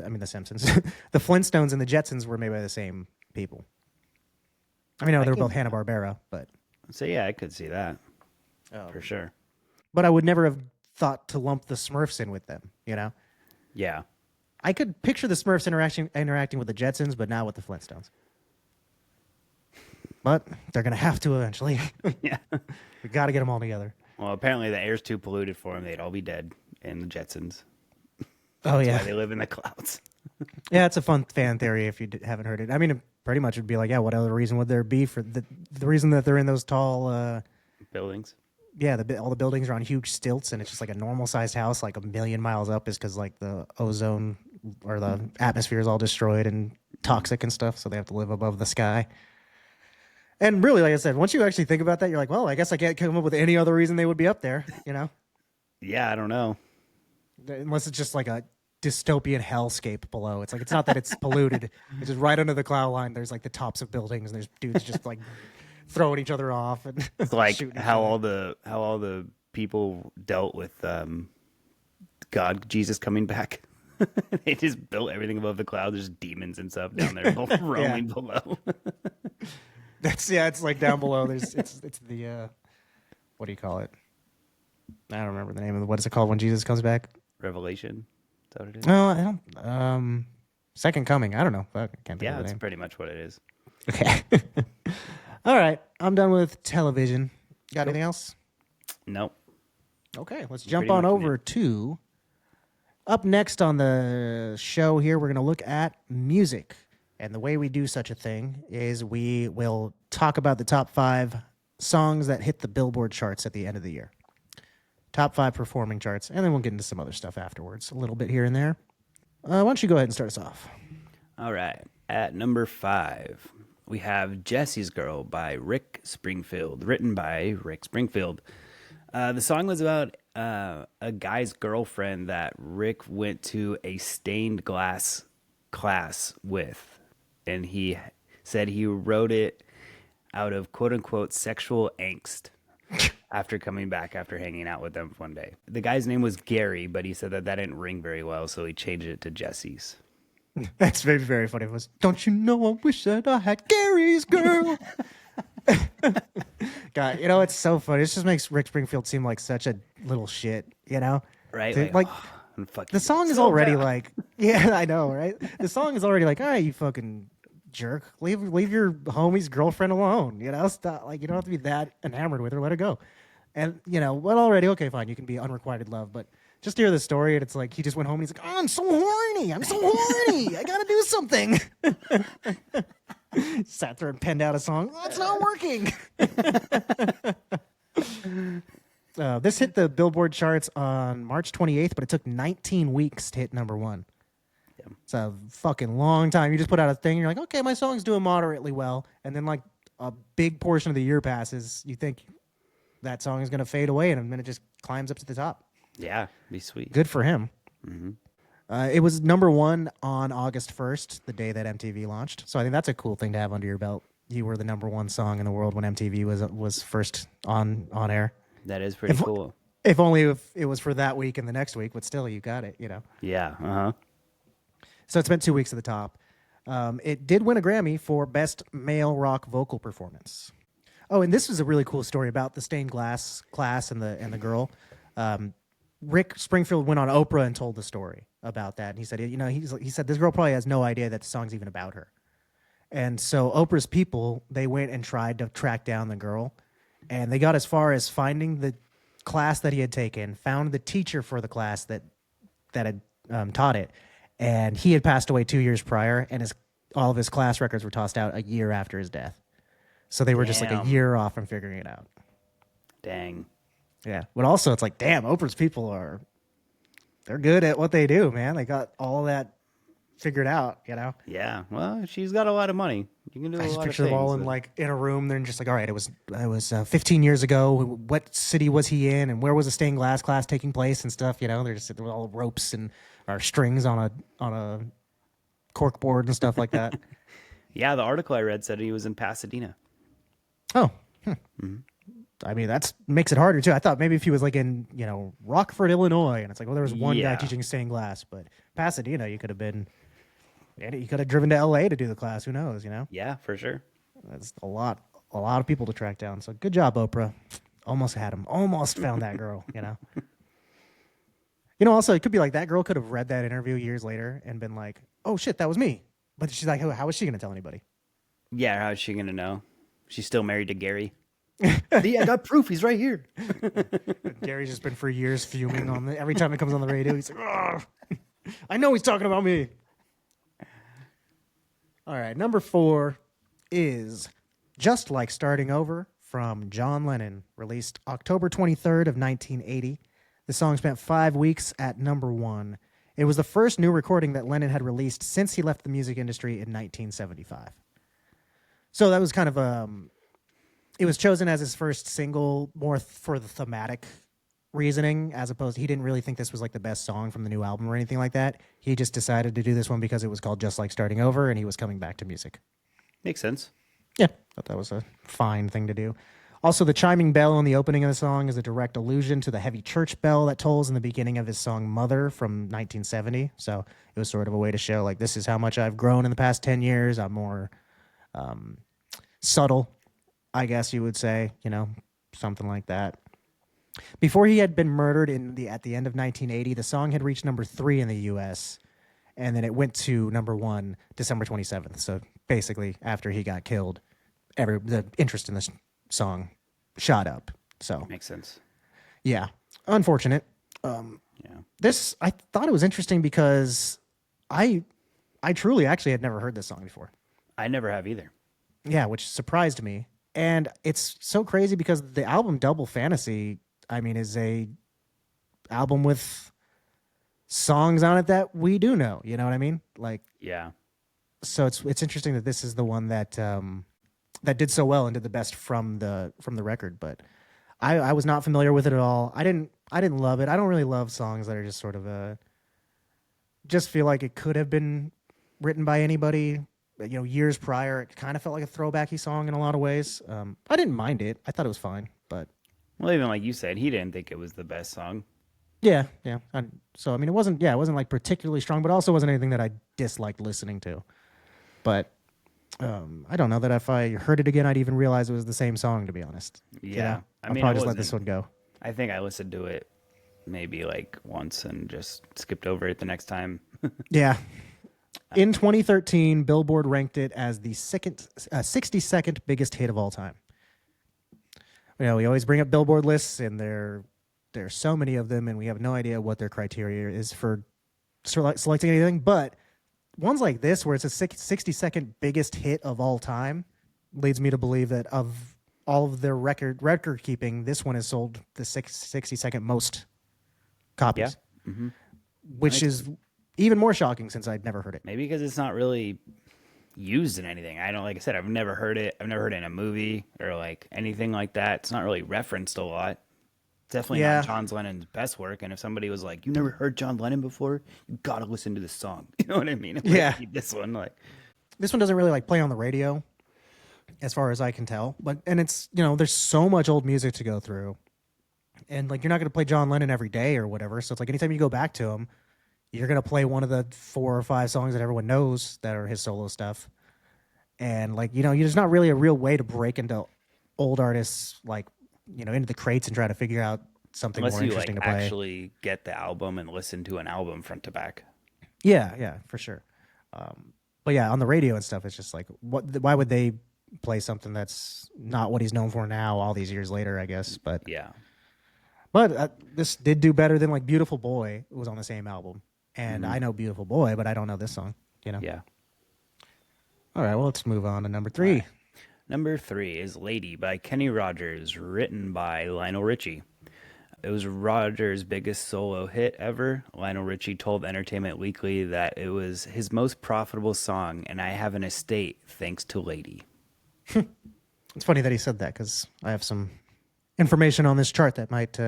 Speaker 1: Flintstones and the Jetsons were made by the same people. I mean, they were both Hanna-Barbera, but.
Speaker 2: So yeah, I could see that for sure.
Speaker 1: But I would never have thought to lump the Smurfs in with them, you know?
Speaker 2: Yeah.
Speaker 1: I could picture the Smurfs interacting with the Jetsons, but not with the Flintstones. But they're going to have to eventually.
Speaker 2: Yeah.
Speaker 1: We got to get them all together.
Speaker 2: Well, apparently the air's too polluted for them. They'd all be dead in the Jetsons.
Speaker 1: Oh, yeah.
Speaker 2: That's why they live in the clouds.
Speaker 1: Yeah, it's a fun fan theory if you haven't heard it. I mean, it pretty much would be like, yeah, what other reason would there be for the reason that they're in those tall...
Speaker 2: buildings?
Speaker 1: Yeah, all the buildings are on huge stilts, and it's just like a normal-sized house, like 1,000,000 miles up, is because like the ozone or the atmosphere is all destroyed and toxic and stuff, so they have to live above the sky. And really, like I said, once you actually think about that, you're like, well, I guess I can't come up with any other reason they would be up there, you know?
Speaker 2: Yeah, I don't know.
Speaker 1: Unless it's just like a dystopian hellscape below. It's like, it's not that it's polluted. It's just right under the cloud line. There's like the tops of buildings, and there's dudes just like throwing each other off. And
Speaker 2: it's like how all the people dealt with Jesus coming back. They just built everything above the clouds. There's demons and stuff down there roaming below.
Speaker 1: It's like down below. It's the what do you call it? I don't remember the name of what is it called when Jesus comes back?
Speaker 2: Revelation. Is that what it is?
Speaker 1: No, I don't. Second Coming. I don't know. I can't think of the
Speaker 2: that's
Speaker 1: name.
Speaker 2: pretty much what it is.
Speaker 1: Okay. All right. I'm done with television. Got anything else?
Speaker 2: Nope.
Speaker 1: Okay. Let's jump on over to up next on the show here. We're going to look at music. And the way we do such a thing is we will talk about the top 5 songs that hit the Billboard charts at the end of the year. Top 5 performing charts. And then we'll get into some other stuff afterwards. A little bit here and there. Why don't you go ahead and start us off?
Speaker 2: All right. At number 5, we have Jesse's Girl by Rick Springfield, written by Rick Springfield. The song was about a guy's girlfriend that Rick went to a stained glass class with. And he said he wrote it out of quote-unquote sexual angst after coming back after hanging out with them one day. The guy's name was Gary, but he said that didn't ring very well, so he changed it to Jesse's.
Speaker 1: That's very, very funny. It was, don't you know I wish that I had Gary's girl? God, it's so funny. It just makes Rick Springfield seem like such a little shit, you know?
Speaker 2: Right?
Speaker 1: Like the song is already like, yeah, I know, right? The song is already like, all right, you fucking jerk. Leave your homie's girlfriend alone, Stop. Like, you don't have to be that enamored with her. Let her go. And, well, already, okay, fine, you can be unrequited love, but just to hear the story, and it's like he just went home and he's like, oh, I'm so horny. I got to do something. Sat there and penned out a song. Oh, it's not working. This hit the Billboard charts on March 28th, but it took 19 weeks to hit number one. Yeah. It's a fucking long time. You just put out a thing, and you're like, okay, my song's doing moderately well. And then, like, a big portion of the year passes. You think that song is going to fade away, and then it just climbs up to the top.
Speaker 2: Yeah, be sweet.
Speaker 1: Good for him.
Speaker 2: Mm-hmm.
Speaker 1: It was number one on August 1st, the day that MTV launched. So I think that's a cool thing to have under your belt. You were the number one song in the world when MTV was first on air.
Speaker 2: That is pretty cool.
Speaker 1: If only if it was for that week and the next week, but still, you got it,
Speaker 2: Yeah, uh-huh.
Speaker 1: So it spent 2 weeks at the top. It did win a Grammy for Best Male Rock Vocal Performance. Oh, and this was a really cool story about the stained glass class and the girl. Rick Springfield went on Oprah and told the story about that. And he said, he said this girl probably has no idea that the song's even about her. And so Oprah's people, they went and tried to track down the girl. And they got as far as finding the class that he had taken, found the teacher for the class that had taught it. And he had passed away 2 years prior, and all of his class records were tossed out a year after his death. So they were just like a year off from figuring it out.
Speaker 2: Dang.
Speaker 1: Yeah. But also it's like, damn, Oprah's people they're good at what they do, man. They got all that figured out,
Speaker 2: Yeah. Well, she's got a lot of money. You can do a lot of things.
Speaker 1: I just picture them all in a room. They're just like, all right, it was 15 years ago. What city was he in, and where was the stained glass class taking place and stuff? They're just all ropes and or strings on a cork board and stuff like that.
Speaker 2: Yeah, the article I read said he was in Pasadena.
Speaker 1: Oh, mm-hmm. I mean, that makes it harder too. I thought maybe if he was like in Rockford, Illinois, and it's like, well, there was one guy teaching stained glass, but Pasadena, you could have been. You could have driven to L.A. to do the class. Who knows?
Speaker 2: Yeah, for sure.
Speaker 1: That's a lot of people to track down. So good job, Oprah. Almost had him. Almost found that girl. Also, it could be like that girl could have read that interview years later and been like, "Oh shit, that was me." But she's like, "How is she going to tell anybody?"
Speaker 2: Yeah, how is she going to know? She's still married to Gary. I got proof. He's right here.
Speaker 1: Gary's just been for years fuming on every time it comes on the radio. He's like, "Oh, I know he's talking about me." All right, number 4 is Just Like Starting Over from John Lennon, released October 23rd of 1980. The song spent 5 weeks at number 1. It was the first new recording that Lennon had released since he left the music industry in 1975. So that was kind of it was chosen as his first single more for the thematic reasoning, as opposed to, he didn't really think this was like the best song from the new album or anything like that. He just decided to do this one because it was called Just Like Starting Over and he was coming back to music.
Speaker 2: Makes sense.
Speaker 1: Yeah, thought that was a fine thing to do. Also, the chiming bell in the opening of the song is a direct allusion to the heavy church bell that tolls in the beginning of his song Mother from 1970. So it was sort of a way to show, like, this is how much I've grown in the past 10 years. I'm more subtle, I guess you would say, something like that. Before he had been murdered at the end of 1980, the song had reached number 3 in the U.S., and then it went to number 1 December 27th. So basically, after he got killed, the interest in this song shot up. So
Speaker 2: makes sense.
Speaker 1: Yeah, unfortunate. This, I thought it was interesting because I truly actually had never heard this song before.
Speaker 2: I never have either.
Speaker 1: Yeah, which surprised me. And it's so crazy because the album Double Fantasy, I mean, is a album with songs on it that we do know. You know what I mean? Like,
Speaker 2: yeah. So
Speaker 1: it's interesting that this is the one that that did so well and did the best from the record. But I was not familiar with it at all. I didn't love it. I don't really love songs that are just sort of just feel like it could have been written by anybody. Years prior, it kind of felt like a throwbacky song in a lot of ways. I didn't mind it. I thought it was fine, but
Speaker 2: well, even like you said, he didn't think it was the best song.
Speaker 1: Yeah. So I mean, it wasn't like particularly strong, but also wasn't anything that I disliked listening to. But I don't know that if I heard it again, I'd even realize it was the same song. To be honest,
Speaker 2: yeah.
Speaker 1: I'll probably just let this one go.
Speaker 2: I think I listened to it maybe like once and just skipped over it the next time.
Speaker 1: Yeah. In 2013, Billboard ranked it as the 62nd biggest hit of all time. we always bring up Billboard lists, and there's so many of them, and we have no idea what their criteria is for selecting anything. But ones like this, where it's a 60-second biggest hit of all time, leads me to believe that of all of their record keeping, this one has sold the 60-second most copies, which is even more shocking since I'd never heard it.
Speaker 2: Maybe because it's not really used in anything. I don't, like I said, I've never heard it. I've never heard it in a movie or like anything like that. It's not really referenced a lot. Definitely not John Lennon's best work. And if somebody was like, "You never heard John Lennon before? You gotta listen to this song." You know what I mean? This one
Speaker 1: doesn't really like play on the radio, as far as I can tell. And it's, there's so much old music to go through, and like you're not gonna play John Lennon every day or whatever. So it's like anytime you go back to him, you're gonna play one of the 4 or 5 songs that everyone knows that are his solo stuff. And like there's not really a real way to break into old artists like. Into the crates and try to figure out something more interesting to play.
Speaker 2: Unless you actually get the album and listen to an album front to back.
Speaker 1: Yeah, for sure. But yeah, on the radio and stuff, it's just like, why would they play something that's not what he's known for now, all these years later, I guess. But
Speaker 2: yeah.
Speaker 1: But this did do better than like Beautiful Boy. It was on the same album. And I know Beautiful Boy, but I don't know this song,
Speaker 2: Yeah.
Speaker 1: All right, well, let's move on to number 3.
Speaker 2: Number 3 is Lady by Kenny Rogers, written by Lionel Richie. It was Rogers' biggest solo hit ever. Lionel Richie told Entertainment Weekly that it was his most profitable song, and I have an estate thanks to Lady.
Speaker 1: It's funny that he said that because I have some information on this chart that might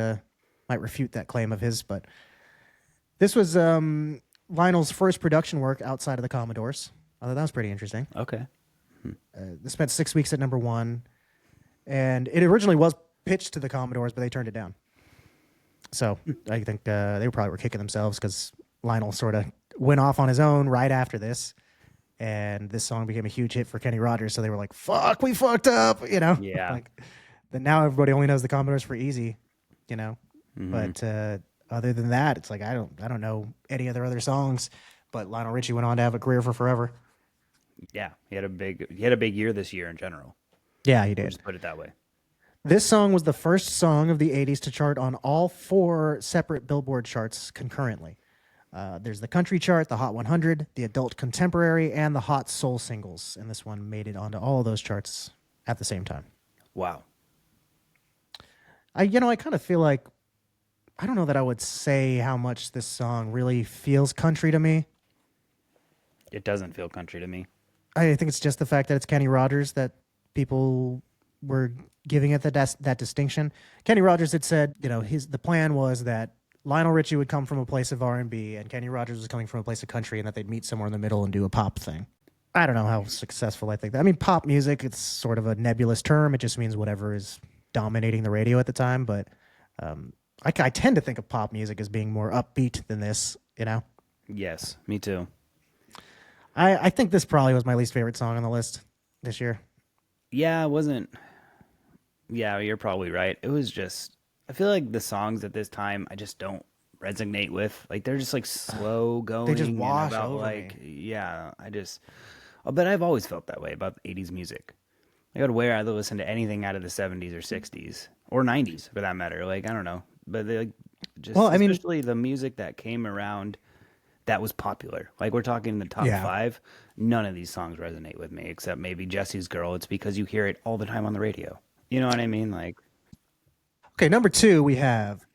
Speaker 1: refute that claim of his. But this was Lionel's first production work outside of the Commodores. I thought that was pretty interesting.
Speaker 2: Okay.
Speaker 1: This spent 6 weeks at number 1, and it originally was pitched to the Commodores, but they turned it down. So I think they probably were kicking themselves because Lionel sort of went off on his own right after this, and this song became a huge hit for Kenny Rogers. So they were like, "Fuck, we fucked up,"
Speaker 2: Yeah.
Speaker 1: Like, then now everybody only knows the Commodores for Easy, But other than that, it's like I don't know any other songs. But Lionel Richie went on to have a career for forever.
Speaker 2: Yeah, he had a big year this year in general.
Speaker 1: Yeah, he did.
Speaker 2: We'll just put it that way.
Speaker 1: This song was the first song of the 80s to chart on all 4 separate Billboard charts concurrently. There's the country chart, the Hot 100, the adult contemporary, and the Hot Soul singles. And this one made it onto all of those charts at the same time.
Speaker 2: Wow.
Speaker 1: I kind of feel like, I don't know that I would say how much this song really feels country to me.
Speaker 2: It doesn't feel country to me.
Speaker 1: I think it's just the fact that it's Kenny Rogers that people were giving it that distinction. Kenny Rogers had said, the plan was that Lionel Richie would come from a place of R&B and Kenny Rogers was coming from a place of country, and that they'd meet somewhere in the middle and do a pop thing. I don't know how successful I think that. I mean, pop music, it's sort of a nebulous term. It just means whatever is dominating the radio at the time. But I tend to think of pop music as being more upbeat than this,
Speaker 2: Yes, me too.
Speaker 1: I think this probably was my least favorite song on the list this year.
Speaker 2: Yeah, it wasn't. Yeah, you're probably right. It was just, I feel like the songs at this time I just don't resonate with. Like they're just like slow going.
Speaker 1: They just wash over
Speaker 2: like
Speaker 1: me.
Speaker 2: Yeah, but I've always felt that way about 80s music. I would rather listen to anything out of the 70s or 60s or 90s for that matter. Like I don't know, but especially the music that came around that was popular. Like we're talking the top 5. None of these songs resonate with me except maybe Jesse's Girl. It's because you hear it all the time on the radio. You know what I mean? Like,
Speaker 1: okay, number 2 we have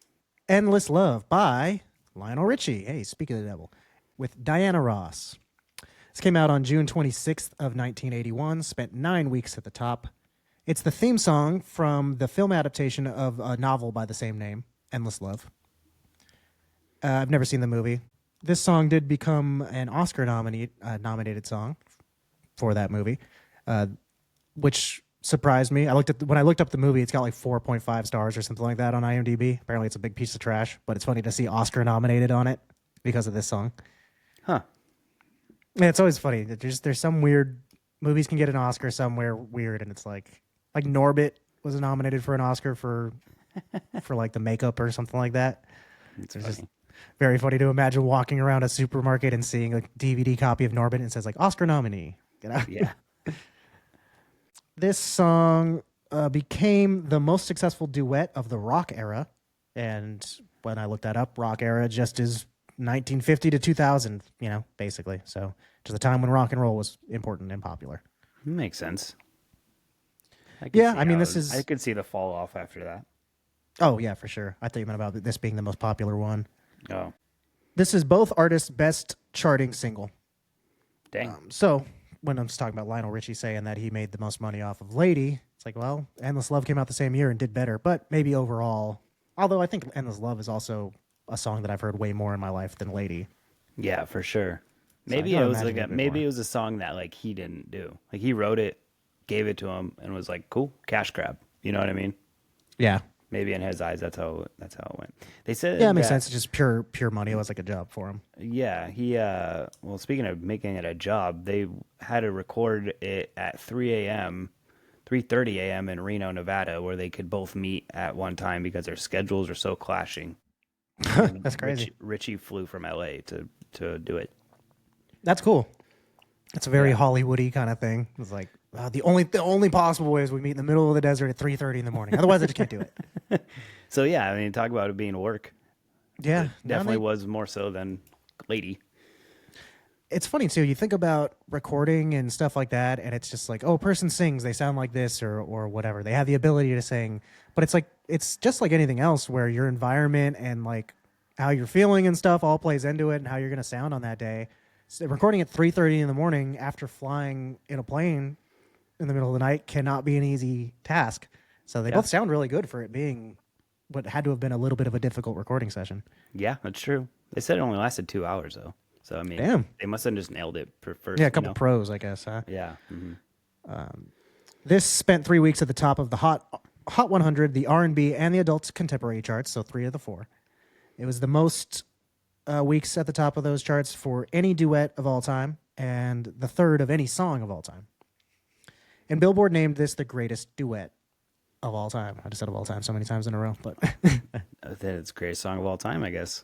Speaker 1: "Endless Love" by Lionel Richie. Hey, speak of the devil, with Diana Ross. This came out on June 26th of 1981. Spent 9 weeks at the top. It's the theme song from the film adaptation of a novel by the same name, Endless Love. I've never seen the movie. This song did become an Oscar nominated song for that movie, which surprised me. When I looked up the movie, it's got like 4.5 stars or something like that on IMDb. Apparently, it's a big piece of trash, but it's funny to see Oscar nominated on it because of this song.
Speaker 2: Huh?
Speaker 1: Yeah, it's always funny. There's some weird movies can get an Oscar somewhere weird, and it's like Norbit was nominated for an Oscar for like the makeup or something like that.
Speaker 2: It's
Speaker 1: just very funny to imagine walking around a supermarket and seeing a DVD copy of Norbit and it says like Oscar nominee.
Speaker 2: Yeah.
Speaker 1: This song became the most successful duet of the rock era. And when I looked that up, rock era just is 1950 to 2000, basically. So just the time when rock and roll was important and popular.
Speaker 2: Makes sense.
Speaker 1: I
Speaker 2: could see the fall off after that.
Speaker 1: Oh, yeah, for sure. I thought you meant about this being the most popular one.
Speaker 2: Oh.
Speaker 1: This is both artists' best charting single.
Speaker 2: Dang.
Speaker 1: So when I'm talking about Lionel Richie saying that he made the most money off of Lady, it's like, well, Endless Love came out the same year and did better. But maybe overall, although I think Endless Love is also a song that I've heard way more in my life than Lady.
Speaker 2: Yeah, for sure. Maybe
Speaker 1: So
Speaker 2: it was it was a song that like he didn't do. Like he wrote it, gave it to him, and was like, "Cool, cash grab." You know what I mean?
Speaker 1: Yeah.
Speaker 2: Maybe in his eyes, that's how it went. They said,
Speaker 1: yeah, it makes sense. It's just pure money. It was like a job for him.
Speaker 2: Yeah, he. Well, speaking of making it a job, they had to record it at 3:30 a.m. in Reno, Nevada, where they could both meet at one time because their schedules are so clashing.
Speaker 1: That's crazy.
Speaker 2: Richie flew from LA to do it.
Speaker 1: That's cool. It's a very Hollywoody kind of thing. It's like the only possible way is we meet in the middle of the desert at 3:30 in the morning. Otherwise, I just can't do it.
Speaker 2: So yeah, I mean, talk about it being work.
Speaker 1: Yeah,
Speaker 2: it definitely was more so than Lady.
Speaker 1: It's funny too. You think about recording and stuff like that, and it's just like, oh, a person sings, they sound like this or whatever. They have the ability to sing, but it's just like anything else, where your environment and like how you're feeling and stuff all plays into it, and how you're going to sound on that day. So recording at 3:30 in the morning after flying in a plane in the middle of the night cannot be an easy task. So they both sound really good for it being what had to have been a little bit of a difficult recording session.
Speaker 2: Yeah, that's true. They said it only lasted 2 hours though. So I mean,
Speaker 1: damn,
Speaker 2: they must have just nailed it for first.
Speaker 1: Yeah, a couple pros, I guess. Huh?
Speaker 2: Yeah. Mm-hmm.
Speaker 1: This spent 3 weeks at the top of the Hot 100, the R&B, and the adult contemporary charts. So 3 of the 4. It was the most weeks at the top of those charts for any duet of all time, and the 3rd of any song of all time. And Billboard named this the greatest duet of all time. I just said of all time so many times in a row, but
Speaker 2: it's the greatest song of all time, I guess.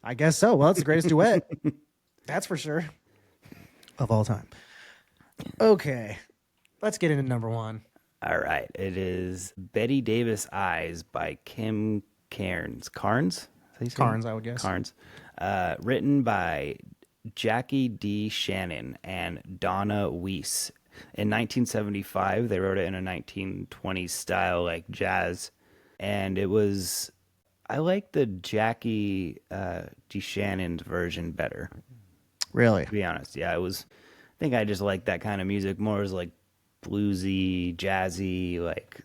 Speaker 1: I guess so. Well, it's the greatest duet. That's for sure. Of all time. Okay. Let's get into number 1.
Speaker 2: All right. It is Betty Davis Eyes by Kim Carnes. Carnes?
Speaker 1: Carnes, I would guess.
Speaker 2: Carnes. Written by Jackie D. Shannon and Donna Weiss. In 1975, they wrote it in a 1920s style, like jazz. And it was... I like the Jackie D. Shannon's version better.
Speaker 1: Really?
Speaker 2: To be honest. Yeah, it was... I think I just like that kind of music more as like bluesy, jazzy, like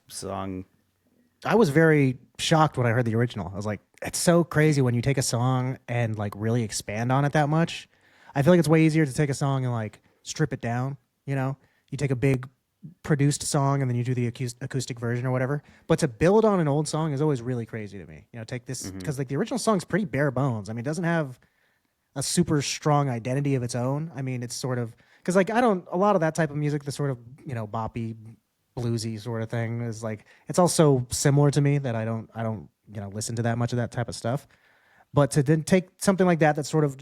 Speaker 2: song.
Speaker 1: I was very shocked when I heard the original. I was like, it's so crazy when you take a song and like really expand on it that much. I feel like it's way easier to take a song and like strip it down. You take a big produced song and then you do the acoustic version or whatever. But to build on an old song is always really crazy to me. Take this because like the original song's pretty bare bones. I mean, it doesn't have a super strong identity of its own. I mean, it's sort of because like a lot of that type of music, the sort of boppy, bluesy sort of thing is like it's also similar to me that I don't listen to that much of that type of stuff. But to then take something like that that's sort of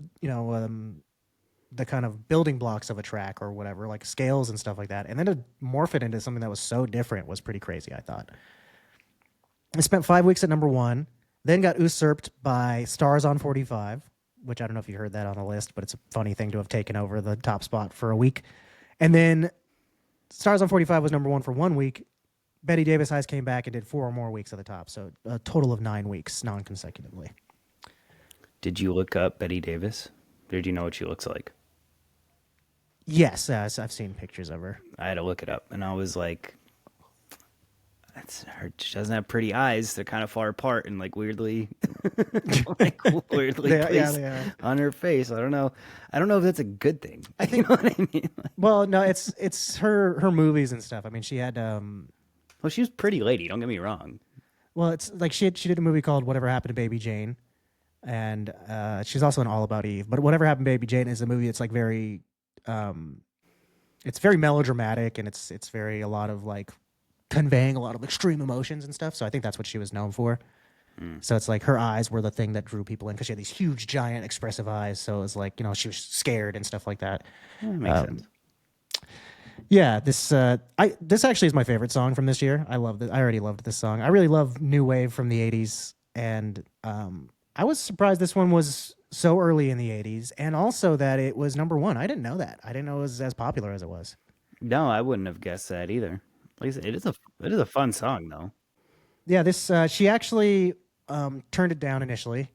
Speaker 1: the kind of building blocks of a track or whatever, like scales and stuff like that, and then to morph it into something that was so different was pretty crazy, I thought. It spent 5 weeks at number 1, then got usurped by Stars on 45, which I don't know if you heard that on the list, but it's a funny thing to have taken over the top spot for a week. And then Stars on 45 was number 1 for 1 week. Betty Davis Eyes came back and did 4 more weeks at the top, so a total of 9 weeks non-consecutively.
Speaker 2: Did you look up Betty Davis? Or do you know what she looks like?
Speaker 1: Yes, I've seen pictures of her.
Speaker 2: I had to look it up, and I was like, she doesn't have pretty eyes. They're kind of far apart and like weirdly, placed on her face. I don't know if that's a good thing. I think. You know what I mean?
Speaker 1: Well, no, it's her movies and stuff. I mean, she had.
Speaker 2: Well, she was a pretty lady. Don't get me wrong.
Speaker 1: Well, it's like she did a movie called Whatever Happened to Baby Jane, and she's also in All About Eve. But Whatever Happened to Baby Jane is a movie that's like very, it's very melodramatic and it's very a lot of like conveying a lot of extreme emotions and stuff. So I think that's what she was known for. So it's like her eyes were the thing that drew people in because she had these huge, giant, expressive eyes. So it was like she was scared and stuff like that.
Speaker 2: Makes sense.
Speaker 1: Yeah, this actually is my favorite song from this year. I love it. I already loved this song. I really love new wave from the '80s, and I was surprised this one was so early in the '80s, and also that it was number one. I didn't know that. I didn't know it was as popular as it was.
Speaker 2: No, I wouldn't have guessed that either. Like I said, it is a fun song though.
Speaker 1: Yeah, this she actually turned it down initially,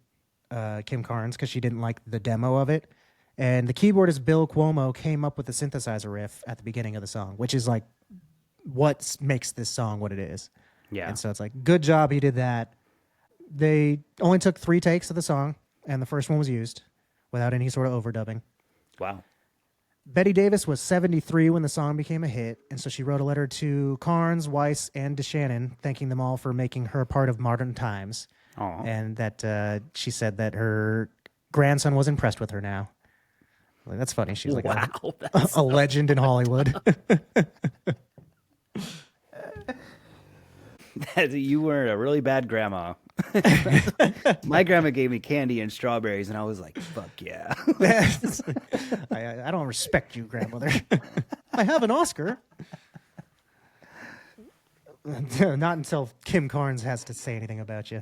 Speaker 1: Kim Carnes, because she didn't like the demo of it. And the keyboardist Bill Cuomo came up with the synthesizer riff at the beginning of the song, which is like what makes this song what it is.
Speaker 2: Yeah.
Speaker 1: And so it's like, good job, he did that. They only took 3 takes of the song, and the first one was used without any sort of overdubbing.
Speaker 2: Wow.
Speaker 1: Betty Davis was 73 when the song became a hit, and so she wrote a letter to Carnes, Weiss, and DeShannon, thanking them all for making her part of modern times.
Speaker 2: Aww.
Speaker 1: And that she said that her grandson was impressed with her now. Like, that's funny. She's like a legend in Hollywood.
Speaker 2: You were a really bad grandma. My grandma gave me candy and strawberries, and I was like, fuck yeah.
Speaker 1: I don't respect you, grandmother. I have an Oscar. Not until Kim Carnes has to say anything about you.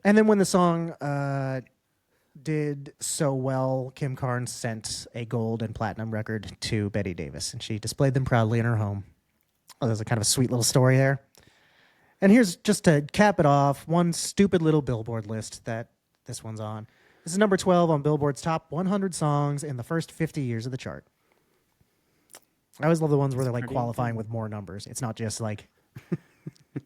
Speaker 1: And then when the song did so well, Kim Carnes sent a gold and platinum record to Betty Davis, and she displayed them proudly in her home. Oh, there's a kind of a sweet little story there. And here's, just to cap it off, one stupid little Billboard list that this one's on. This is number 12 on Billboard's top 100 songs in the first 50 years of the chart. I always love the ones where they're like qualifying with more numbers. It's not just like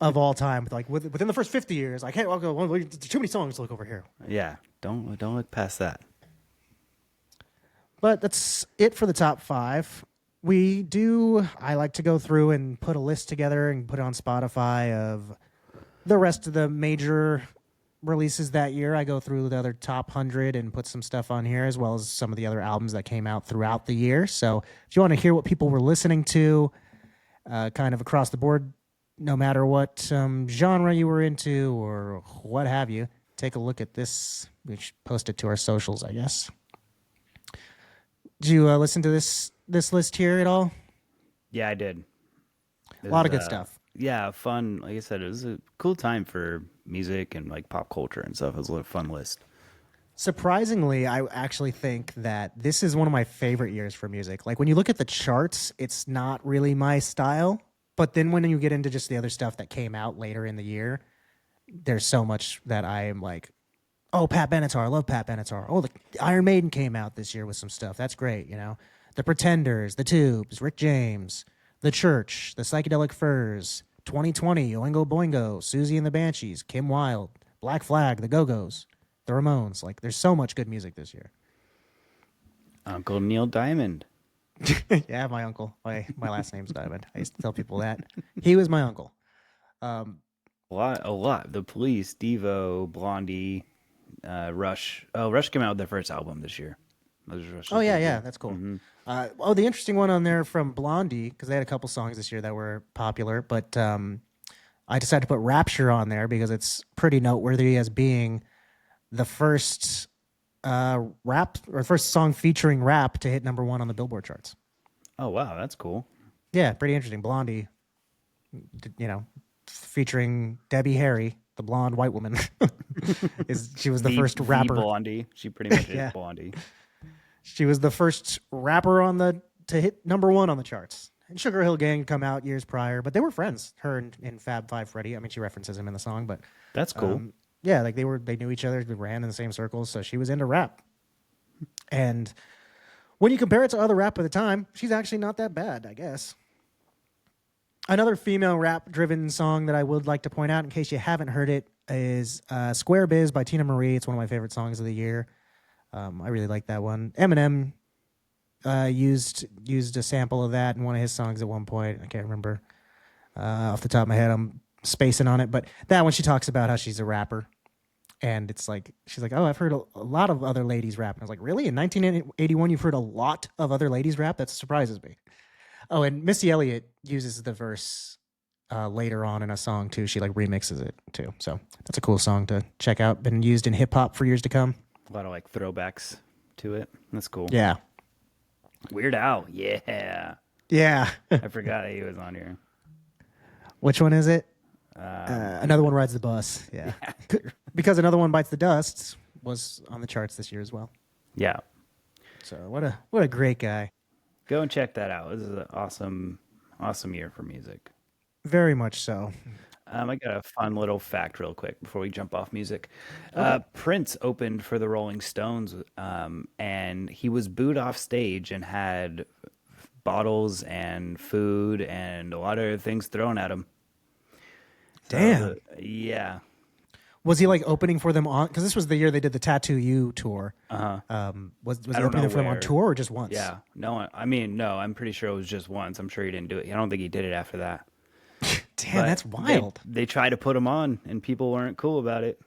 Speaker 1: of all time, like within the first 50 years. Like, hey, I'll go. There's too many songs to look over here.
Speaker 2: Yeah, don't look past that.
Speaker 1: But that's it for the top 5. I like to go through and put a list together and put it on Spotify of the rest of the major releases that year. I go through the other top 100 and put some stuff on here, as well as some of the other albums that came out throughout the year. So if you want to hear what people were listening to, kind of across the board, no matter what genre you were into or what have you, take a look at this. We should post it to our socials, I guess. Did you listen to this list here at all?
Speaker 2: Yeah, I did.
Speaker 1: A lot of good stuff.
Speaker 2: Yeah, fun. Like I said, it was a cool time for music and like pop culture and stuff. It was a fun list.
Speaker 1: Surprisingly, I actually think that this is one of my favorite years for music. Like when you look at the charts, it's not really my style. But then when you get into just the other stuff that came out later in the year, there's so much that I am like, oh, Pat Benatar, I love Pat Benatar. Oh, the Iron Maiden came out this year with some stuff. That's great, you know. The Pretenders, The Tubes, Rick James, The Church, The Psychedelic Furs, 2020, Oingo Boingo, Susie and the Banshees, Kim Wilde, Black Flag, The Go-Go's, The Ramones. Like, there's so much good music this year.
Speaker 2: Uncle Neil Diamond.
Speaker 1: Yeah, my uncle. My last name's Diamond. I used to tell people that. He was my uncle.
Speaker 2: A lot. The Police, Devo, Blondie, Rush. Oh, Rush came out with their first album this year.
Speaker 1: Oh, yeah, that's cool. Mm-hmm. The interesting one on there from Blondie, because they had a couple songs this year that were popular, but I decided to put Rapture on there because it's pretty noteworthy as being the first rap or first song featuring rap to hit number 1 on the Billboard charts.
Speaker 2: Oh, wow, that's cool.
Speaker 1: Yeah, pretty interesting. Blondie, you know, featuring Debbie Harry, the blonde white woman. She was the first rapper.
Speaker 2: Blondie. She pretty much is Blondie.
Speaker 1: She was the first rapper to hit number 1 on the charts. And Sugar Hill Gang had come out years prior, but they were friends. Her and Fab Five Freddy. I mean, she references him in the song, but
Speaker 2: that's cool.
Speaker 1: Yeah, like they knew each other. They ran in the same circles, so she was into rap. And when you compare it to other rap of the time, she's actually not that bad, I guess. Another female rap-driven song that I would like to point out, in case you haven't heard it, is Square Biz by Tina Marie. It's one of my favorite songs of the year. I really like that one. Eminem used a sample of that in one of his songs at one point. I can't remember off the top of my head. I'm spacing on it. But that one, she talks about how she's a rapper. And it's like, she's like, oh, I've heard a lot of other ladies rap. And I was like, really? In 1981, you've heard a lot of other ladies rap? That surprises me. Oh, and Missy Elliott uses the verse later on in a song, too. She like remixes it, too. So that's a cool song to check out. Been used in hip-hop for years to come.
Speaker 2: A lot of like throwbacks to it. That's cool.
Speaker 1: Yeah.
Speaker 2: Weird Al. Yeah.
Speaker 1: Yeah.
Speaker 2: I forgot he was on here.
Speaker 1: Which one is it? Another One Rides the Bus. Yeah. Because Another One Bites the Dust was on the charts this year as well.
Speaker 2: Yeah.
Speaker 1: So what a great guy.
Speaker 2: Go and check that out. This is an awesome year for music.
Speaker 1: Very much so.
Speaker 2: I got a fun little fact real quick before we jump off music. Prince opened for the Rolling Stones, and he was booed off stage and had bottles and food and a lot of other things thrown at him.
Speaker 1: Damn.
Speaker 2: Yeah.
Speaker 1: Was he like opening for them on? Because this was the year they did the Tattoo You tour. Was he opening for them on tour or just once?
Speaker 2: Yeah. No, I'm pretty sure it was just once. I'm sure he didn't do it. I don't think he did it after that.
Speaker 1: Damn, but that's wild.
Speaker 2: They tried to put him on, and people weren't cool about it.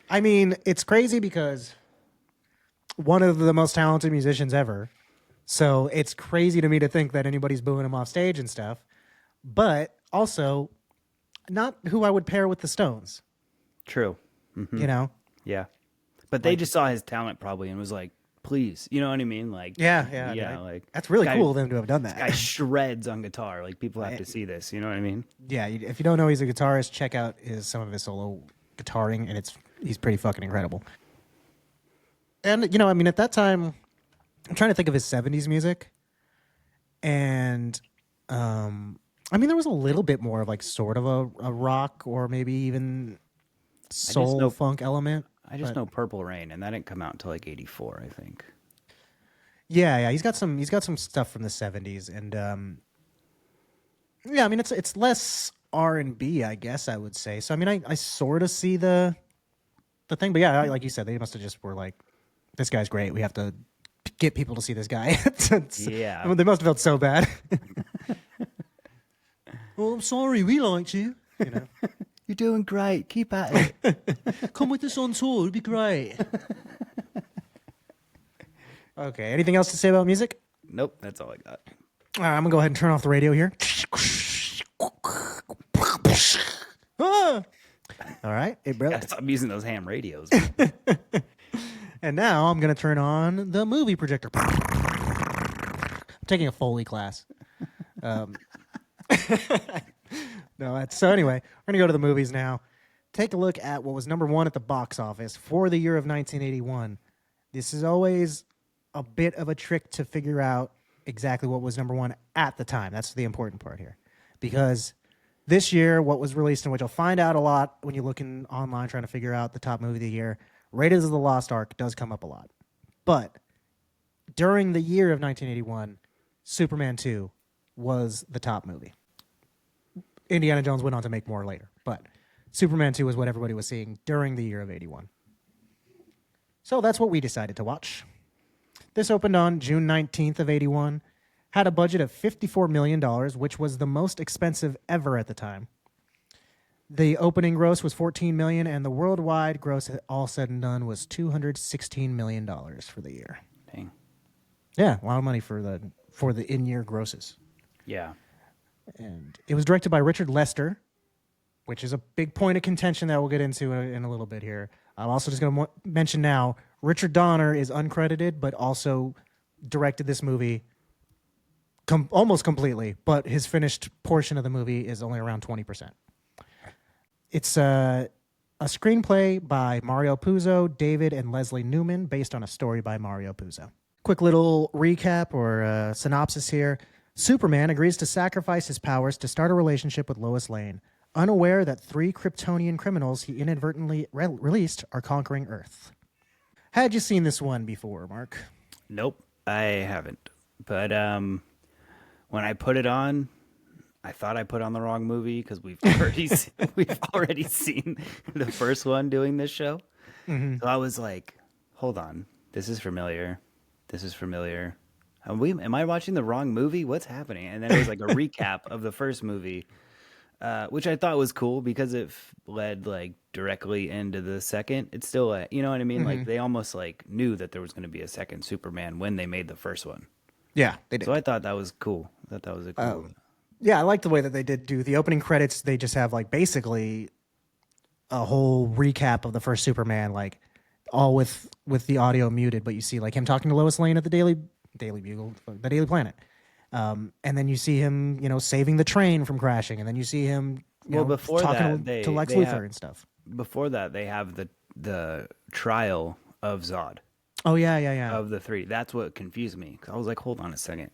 Speaker 1: I mean, it's crazy because one of the most talented musicians ever. So it's crazy to me to think that anybody's booing him off stage and stuff. But also, not who I would pair with the Stones.
Speaker 2: True. Mm-hmm.
Speaker 1: You know?
Speaker 2: Yeah. But they just saw his talent probably and was like, please. You know what I mean? Like,
Speaker 1: yeah.
Speaker 2: Like,
Speaker 1: that's really cool of them to have done that.
Speaker 2: This guy shreds on guitar. Like, people have to see this. You know what I mean?
Speaker 1: Yeah. If you don't know he's a guitarist, check out some of his solo guitaring, and he's pretty fucking incredible. And, I mean, at that time, I'm trying to think of his 70s music. And, I mean, there was a little bit more of like sort of a rock or maybe even soul funk element.
Speaker 2: I just know Purple Rain, and that didn't come out until like 84, I think.
Speaker 1: Yeah, he's got some stuff from the 70s, and yeah, I mean it's less R&B, I guess I would say. So I mean I sort of see the thing, but yeah, like you said, they must have just were like, this guy's great. We have to get people to see this guy.
Speaker 2: Yeah,
Speaker 1: I mean, they must have felt so bad. Well, I'm sorry, we liked you.
Speaker 2: You're doing great. Keep at it.
Speaker 1: Come with us on tour. It'd be great. Okay. Anything else to say about music?
Speaker 2: Nope. That's all I got.
Speaker 1: All right. I'm going to go ahead and turn off the radio here. All right. Hey, bro.
Speaker 2: Gotta stop using those ham radios.
Speaker 1: And now I'm going to turn on the movie projector. I'm taking a Foley class. So anyway, we're going to go to the movies now. Take a look at what was number one at the box office for the year of 1981. This is always a bit of a trick to figure out exactly what was number one at the time. That's the important part here. Because this year, what was released, and what you'll find out a lot when you're looking online trying to figure out the top movie of the year, Raiders of the Lost Ark does come up a lot. But during the year of 1981, Superman 2 was the top movie. Indiana Jones went on to make more later, but Superman 2 was what everybody was seeing during the year of 81. So that's what we decided to watch. This opened on June 19th of 81, had a budget of $54 million, which was the most expensive ever at the time. The opening gross was $14 million, and the worldwide gross, all said and done, was $216 million for the year.
Speaker 2: Dang.
Speaker 1: Yeah, a lot of money for the in-year grosses.
Speaker 2: Yeah.
Speaker 1: And it was directed by Richard Lester, which is a big point of contention that we'll get into in a little bit here. I'm also just going to mention now, Richard Donner is uncredited, but also directed this movie almost completely, but his finished portion of the movie is only around 20%. It's a screenplay by Mario Puzo, David and Leslie Newman, based on a story by Mario Puzo. Quick little recap or synopsis here. Superman agrees to sacrifice his powers to start a relationship with Lois Lane, unaware that 3 Kryptonian criminals he inadvertently released are conquering Earth. Had you seen this one before, Mark?
Speaker 2: Nope, I haven't. But when I put it on, I thought I put on the wrong movie because we've already seen the first one doing this show. Mm-hmm. So I was like, hold on, this is familiar. Am I watching the wrong movie? What's happening? And then it was like a recap of the first movie, which I thought was cool because it led like directly into the second. It's still, you know what I mean? Mm-hmm. Like they almost like knew that there was going to be a second Superman when they made the first one.
Speaker 1: Yeah, they did.
Speaker 2: So I thought that was cool. I thought that was a cool.
Speaker 1: Yeah, I like the way that they did do the opening credits. They just have like basically a whole recap of the first Superman, like all with the audio muted, but you see like him talking to Lois Lane at the Daily Daily Bugle, the Daily Planet. And then you see him, saving the train from crashing, and then you see him,
Speaker 2: before
Speaker 1: talking
Speaker 2: that,
Speaker 1: to Lex Luthor and stuff.
Speaker 2: Before that, they have the trial of Zod.
Speaker 1: Oh yeah.
Speaker 2: Of the three, that's what confused me. I was like, hold on a second,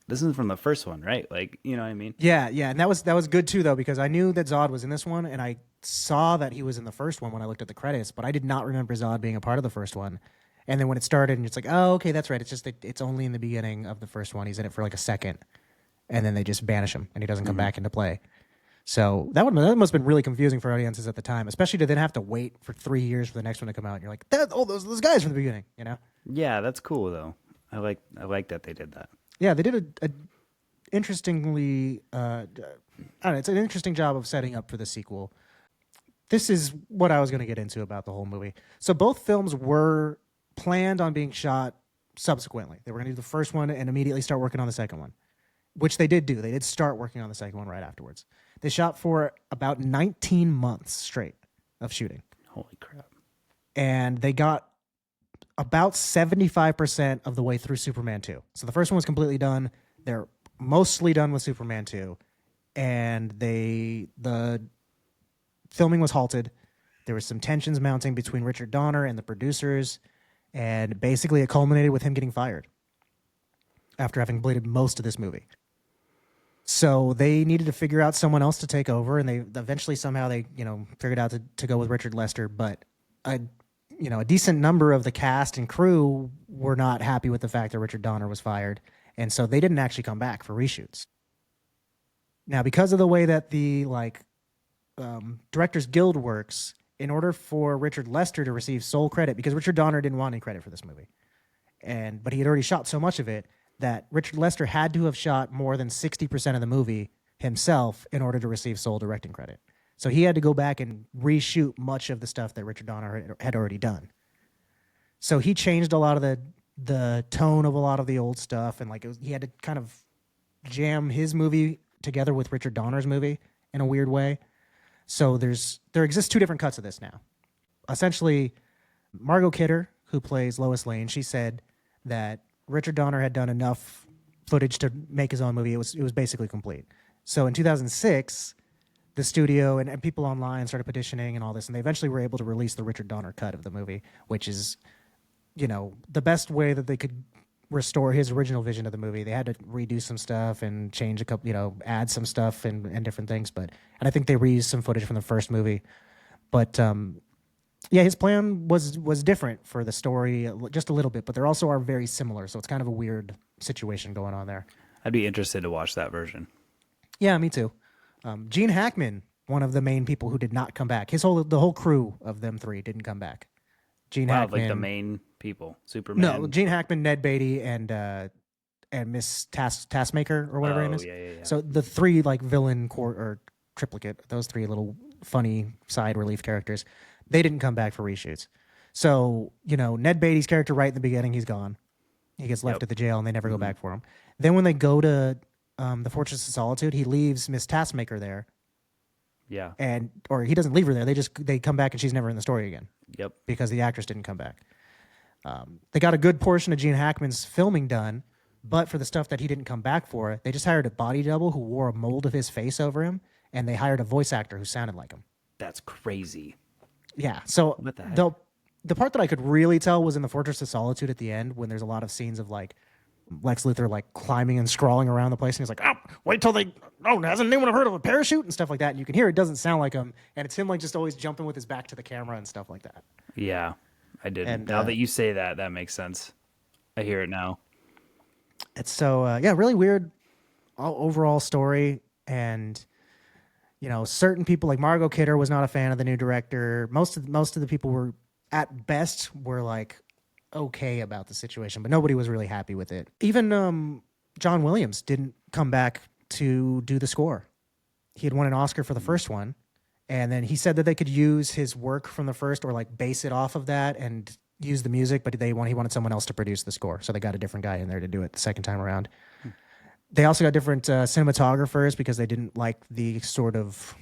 Speaker 2: this is from the first one, right? Like, you know what I mean?
Speaker 1: Yeah, and that was good too though, because I knew that Zod was in this one, and I saw that he was in the first one when I looked at the credits, but I did not remember Zod being a part of the first one. And then when it started, and it's like, oh, okay, that's right. It's just that it's only in the beginning of the first one. He's in it for like a second, and then they just banish him, and he doesn't come back into play. So that must have been really confusing for audiences at the time, especially to then have to wait for 3 years for the next one to come out. And you're like, those guys from the beginning,
Speaker 2: Yeah, that's cool though. I like that they did that.
Speaker 1: Yeah, they did a interestingly, I don't know, it's an interesting job of setting up for the sequel. This is what I was going to get into about the whole movie. So both films were planned on being shot subsequently. They were going to do the first one and immediately start working on the second one, which they did do. They did start working on the second one right afterwards. They shot for about 19 months straight of shooting.
Speaker 2: Holy crap.
Speaker 1: And they got about 75% of the way through Superman 2. So the first one was completely done. They're mostly done with Superman 2. And the filming was halted. There was some tensions mounting between Richard Donner and the producers. And basically it culminated with him getting fired after having completed most of this movie. So they needed to figure out someone else to take over, and they eventually somehow figured out to go with Richard Lester. But a decent number of the cast and crew were not happy with the fact that Richard Donner was fired, and so they didn't actually come back for reshoots. Now, because of the way that the Directors Guild works, in order for Richard Lester to receive sole credit, because Richard Donner didn't want any credit for this movie, but he had already shot so much of it, that Richard Lester had to have shot more than 60% of the movie himself in order to receive sole directing credit. So he had to go back and reshoot much of the stuff that Richard Donner had already done. So he changed a lot of the tone of a lot of the old stuff, and he had to kind of jam his movie together with Richard Donner's movie in a weird way. So there exists two different cuts of this now. Essentially, Margot Kidder, who plays Lois Lane, she said that Richard Donner had done enough footage to make his own movie. It was basically complete. So in 2006, the studio and people online started petitioning and all this, and they eventually were able to release the Richard Donner cut of the movie, which is, the best way that they could restore his original vision of the movie. They had to redo some stuff and change a couple, add some stuff and different things. And I think they reused some footage from the first movie. But yeah, his plan was different for the story just a little bit, but there also are very similar. So it's kind of a weird situation going on there.
Speaker 2: I'd be interested to watch that version.
Speaker 1: Yeah, me too. Gene Hackman, one of the main people who did not come back. The whole crew of them three didn't come back. Gene Hackman,
Speaker 2: like the main people, Superman.
Speaker 1: No, Gene Hackman, Ned Beatty, and Miss Taskmaker or whatever her name is.
Speaker 2: Yeah.
Speaker 1: So the three villain or triplicate, those three little funny side relief characters, they didn't come back for reshoots. So Ned Beatty's character right in the beginning, he's gone. He gets left at the jail, and they never go back for him. Then when they go to the Fortress of Solitude, he leaves Miss Taskmaker there.
Speaker 2: Yeah.
Speaker 1: Or he doesn't leave her there. They come back and she's never in the story again.
Speaker 2: Yep.
Speaker 1: Because the actress didn't come back. They got a good portion of Gene Hackman's filming done, but for the stuff that he didn't come back for, they just hired a body double who wore a mold of his face over him, and they hired a voice actor who sounded like him.
Speaker 2: That's crazy.
Speaker 1: Yeah. So
Speaker 2: what the heck?
Speaker 1: The part that I could really tell was in the Fortress of Solitude at the end, when there's a lot of scenes of Lex Luthor climbing and scrawling around the place, and he's like, "Oh, wait till hasn't anyone heard of a parachute?" and stuff like that. And you can hear it doesn't sound like him, and it's him just always jumping with his back to the camera and stuff like that.
Speaker 2: Yeah, I did.
Speaker 1: And,
Speaker 2: now that you say that, that makes sense. I hear it now.
Speaker 1: It's so really weird overall story, and certain people like Margot Kidder was not a fan of the new director. Most of the people were at best okay about the situation, but nobody was really happy with it. Even John Williams didn't come back to do the score. He had won an Oscar for the first one, and then he said that they could use his work from the first or base it off of that and use the music, but he wanted someone else to produce the score, so they got a different guy in there to do it the second time around. They also got different cinematographers because they didn't like the sort of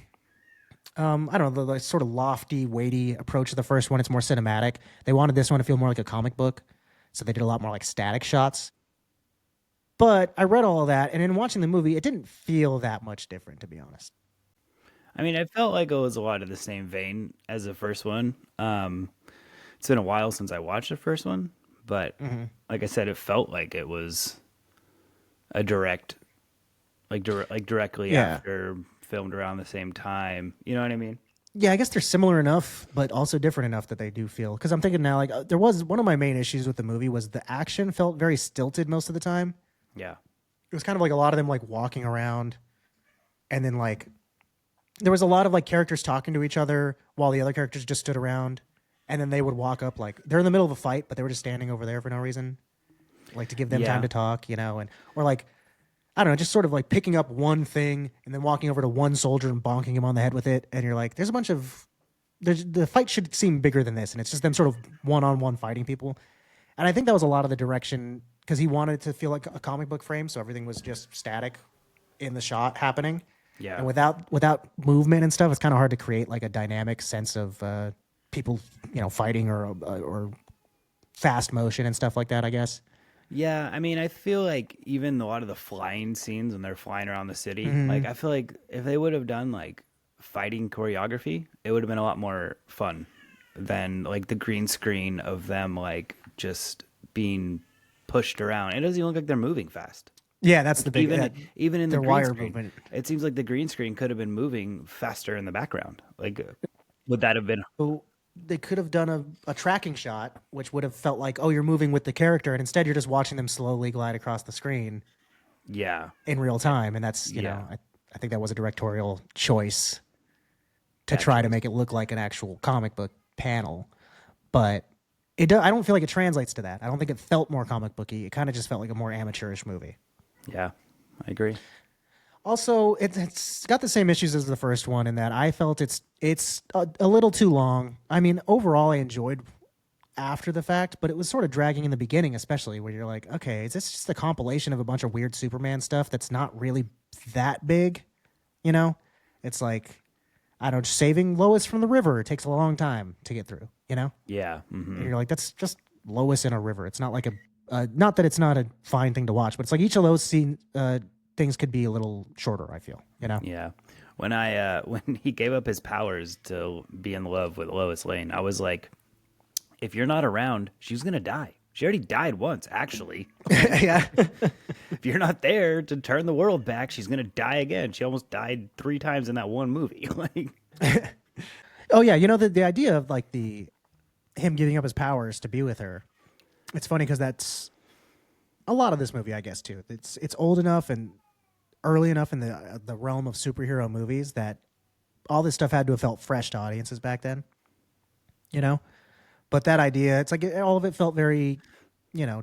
Speaker 1: the sort of lofty, weighty approach to the first one. It's more cinematic. They wanted this one to feel more like a comic book, so they did a lot more static shots. But I read all of that, and in watching the movie, it didn't feel that much different, to be honest.
Speaker 2: I mean, I felt like it was a lot of the same vein as the first one. It's been a while since I watched the first one, but like I said, it felt like it was a directly after, filmed around the same time. You know what I mean?
Speaker 1: Yeah, I guess they're similar enough, but also different enough that they do feel. Because I'm thinking now, like, there was one of my main issues with the movie was the action felt very stilted most of the time.
Speaker 2: Yeah.
Speaker 1: It was kind of like a lot of them like walking around, and then like there was a lot of like characters talking to each other while the other characters just stood around, and then they would walk up like they're in the middle of a fight, but they were just standing over there for no reason, like to give them time to talk, and or like I don't know, just sort of like picking up one thing and then walking over to one soldier and bonking him on the head with it, and you're like, there's a bunch of the fight should seem bigger than this, and it's just them sort of one-on-one fighting people, and I think that was a lot of the direction because he wanted it to feel like a comic book frame, so everything was just static in the shot happening.
Speaker 2: Yeah.
Speaker 1: And without movement and stuff, it's kind of hard to create like a dynamic sense of people, fighting or fast motion and stuff like that, I guess.
Speaker 2: Yeah, I mean, I feel like even a lot of the flying scenes when they're flying around the city, like I feel like if they would have done like fighting choreography, it would have been a lot more fun than like the green screen of them like just being pushed around. It doesn't even look like they're moving fast.
Speaker 1: Yeah, that's the big
Speaker 2: even in the green
Speaker 1: wire
Speaker 2: screen,
Speaker 1: movement.
Speaker 2: it seems like the green screen could have been moving faster in the background. Like, would that have been?
Speaker 1: So they could have done a tracking shot, which would have felt like, oh, you're moving with the character, and instead you're just watching them slowly glide across the screen.
Speaker 2: Yeah,
Speaker 1: in real time, and that's I think that was a directorial choice to try to make it look like an actual comic book panel, but I don't feel like it translates to that. I don't think it felt more comic booky. It kind of just felt like a more amateurish movie.
Speaker 2: Yeah, I agree.
Speaker 1: Also, it's got the same issues as the first one in that I felt it's a little too long. I mean, overall, I enjoyed after the fact, but it was sort of dragging in the beginning, especially where you're like, okay, is this just a compilation of a bunch of weird Superman stuff that's not really that big? It's like, I don't know, saving Lois from the river. It takes a long time to get through,
Speaker 2: Yeah.
Speaker 1: Mm-hmm. And you're like, that's just Lois in a river. It's not like not that it's not a fine thing to watch, but it's like each of those things could be a little shorter, I feel,
Speaker 2: Yeah. When when he gave up his powers to be in love with Lois Lane, I was like, if you're not around, she's going to die. She already died once, actually.
Speaker 1: Yeah.
Speaker 2: If you're not there to turn the world back, she's going to die again. She almost died 3 times in that one movie. Like,
Speaker 1: oh yeah, the idea of like him giving up his powers to be with her. It's funny because that's a lot of this movie, I guess, too. It's old enough and early enough in the realm of superhero movies that all this stuff had to have felt fresh to audiences back then. But that idea, it's like all of it felt very,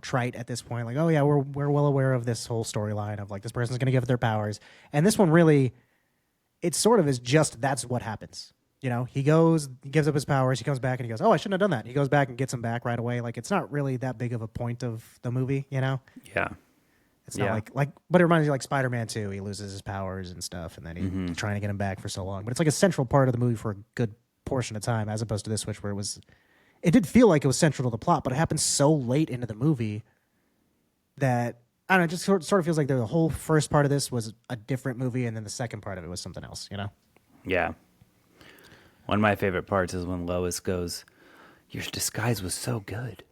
Speaker 1: trite at this point. Like, oh yeah, we're well aware of this whole storyline of like this person's going to give up their powers, and this one really, it sort of is just that's what happens. He gives up his powers, he comes back and he goes, oh, I shouldn't have done that. He goes back and gets them back right away. Like it's not really that big of a point of the movie,
Speaker 2: Yeah.
Speaker 1: It's not like, but it reminds you like Spider-Man 2. He loses his powers and stuff, and then he's trying to get him back for so long. But it's like a central part of the movie for a good portion of time, as opposed to this, which where it did feel like it was central to the plot, but it happened so late into the movie that, I don't know, it just sort of feels like the whole first part of this was a different movie, and then the second part of it was something else,
Speaker 2: Yeah. One of my favorite parts is when Lois goes, your disguise was so good.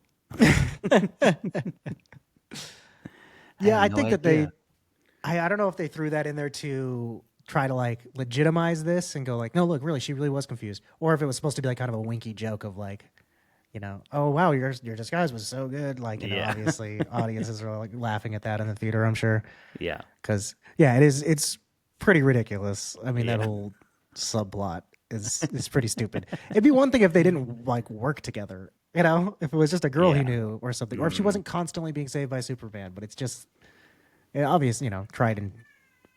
Speaker 1: Yeah, I think that I don't know if they threw that in there to try to like legitimize this and go like, no, look, really, she really was confused. Or if it was supposed to be like kind of a winky joke of like, oh wow, your disguise was so good. Like, obviously audiences are like laughing at that in the theater, I'm sure.
Speaker 2: Yeah.
Speaker 1: Because it's pretty ridiculous. I mean, that whole subplot is pretty stupid. It'd be one thing if they didn't like work together, if it was just a girl he knew or something, or if she wasn't constantly being saved by Superman. But it's just obvious, tried in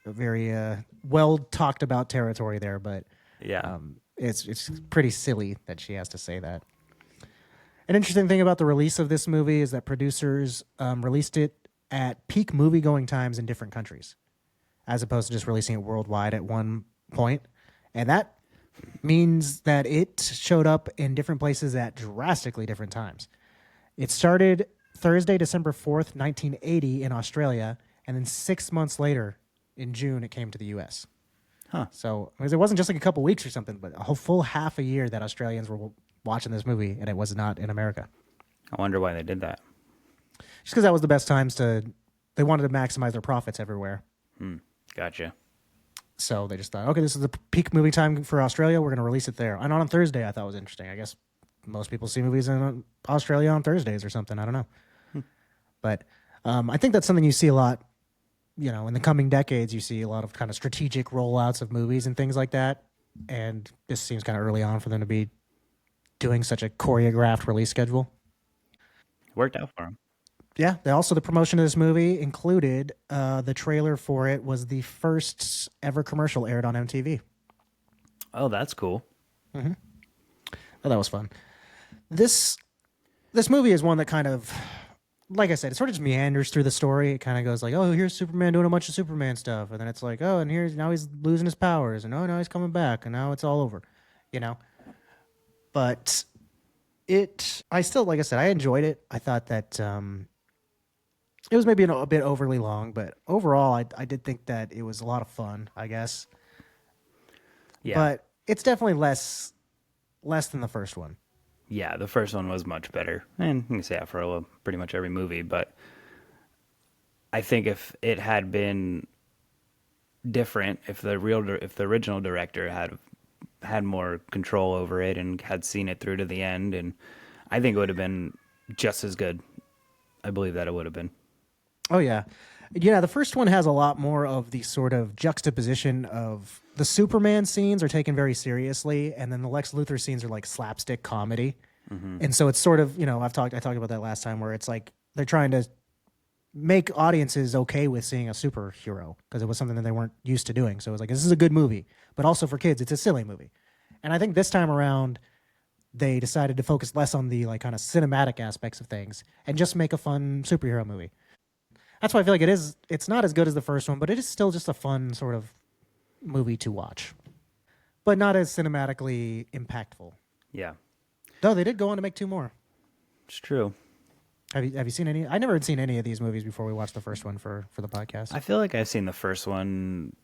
Speaker 1: a very well talked about territory there. But it's pretty silly that she has to say that. An interesting thing about the release of this movie is that producers released it at peak movie going times in different countries, as opposed to just releasing it worldwide at one point. And that means that it showed up in different places at drastically different times. It started Thursday, December 4th, 1980 in Australia, and then 6 months later, in June, it came to the U.S.
Speaker 2: Huh.
Speaker 1: So it wasn't just like a couple weeks or something, but a whole full half a year that Australians were watching this movie, and it was not in America.
Speaker 2: I wonder why they did that.
Speaker 1: Just because that was the best times they wanted to maximize their profits everywhere.
Speaker 2: Gotcha.
Speaker 1: So they just thought, okay, this is the peak movie time for Australia. We're going to release it there. And on Thursday, I thought was interesting. I guess most people see movies in Australia on Thursdays or something. I don't know. But I think that's something you see a lot, in the coming decades. You see a lot of kind of strategic rollouts of movies and things like that. And this seems kind of early on for them to be doing such a choreographed release schedule.
Speaker 2: Worked out for them.
Speaker 1: Yeah, the promotion of this movie included the trailer for it was the first ever commercial aired on MTV.
Speaker 2: Oh, that's cool.
Speaker 1: Mm-hmm. Oh, that was fun. This movie is one that kind of, like I said, it sort of just meanders through the story. It kind of goes like, oh, here's Superman doing a bunch of Superman stuff, and then it's like, oh, and now he's losing his powers, and oh, now he's coming back, and now it's all over, But I still, like I said, I enjoyed it. I thought that it was maybe a bit overly long, but overall, I did think that it was a lot of fun, I guess.
Speaker 2: Yeah.
Speaker 1: But it's definitely less than the first one.
Speaker 2: Yeah, the first one was much better. And you can say that for pretty much every movie, but I think if it had been different, if the original director had more control over it and had seen it through to the end, and I think it would have been just as good. I believe that it would have been.
Speaker 1: Oh, yeah. Yeah, the first one has a lot more of the sort of juxtaposition of the Superman scenes are taken very seriously, and then the Lex Luthor scenes are like slapstick comedy. Mm-hmm. And so it's sort of, I talked about that last time, where it's like they're trying to make audiences okay with seeing a superhero because it was something that they weren't used to doing. So it was like, this is a good movie, but also for kids, it's a silly movie. And I think this time around, they decided to focus less on the like kind of cinematic aspects of things and just make a fun superhero movie. That's why I feel like it's not as good as the first one, but it is still just a fun sort of movie to watch, but not as cinematically impactful.
Speaker 2: Yeah.
Speaker 1: Though they did go on to make 2 more.
Speaker 2: It's true.
Speaker 1: Have you seen any? I never had seen any of these movies before we watched the first one for the podcast.
Speaker 2: I feel like I've seen the first one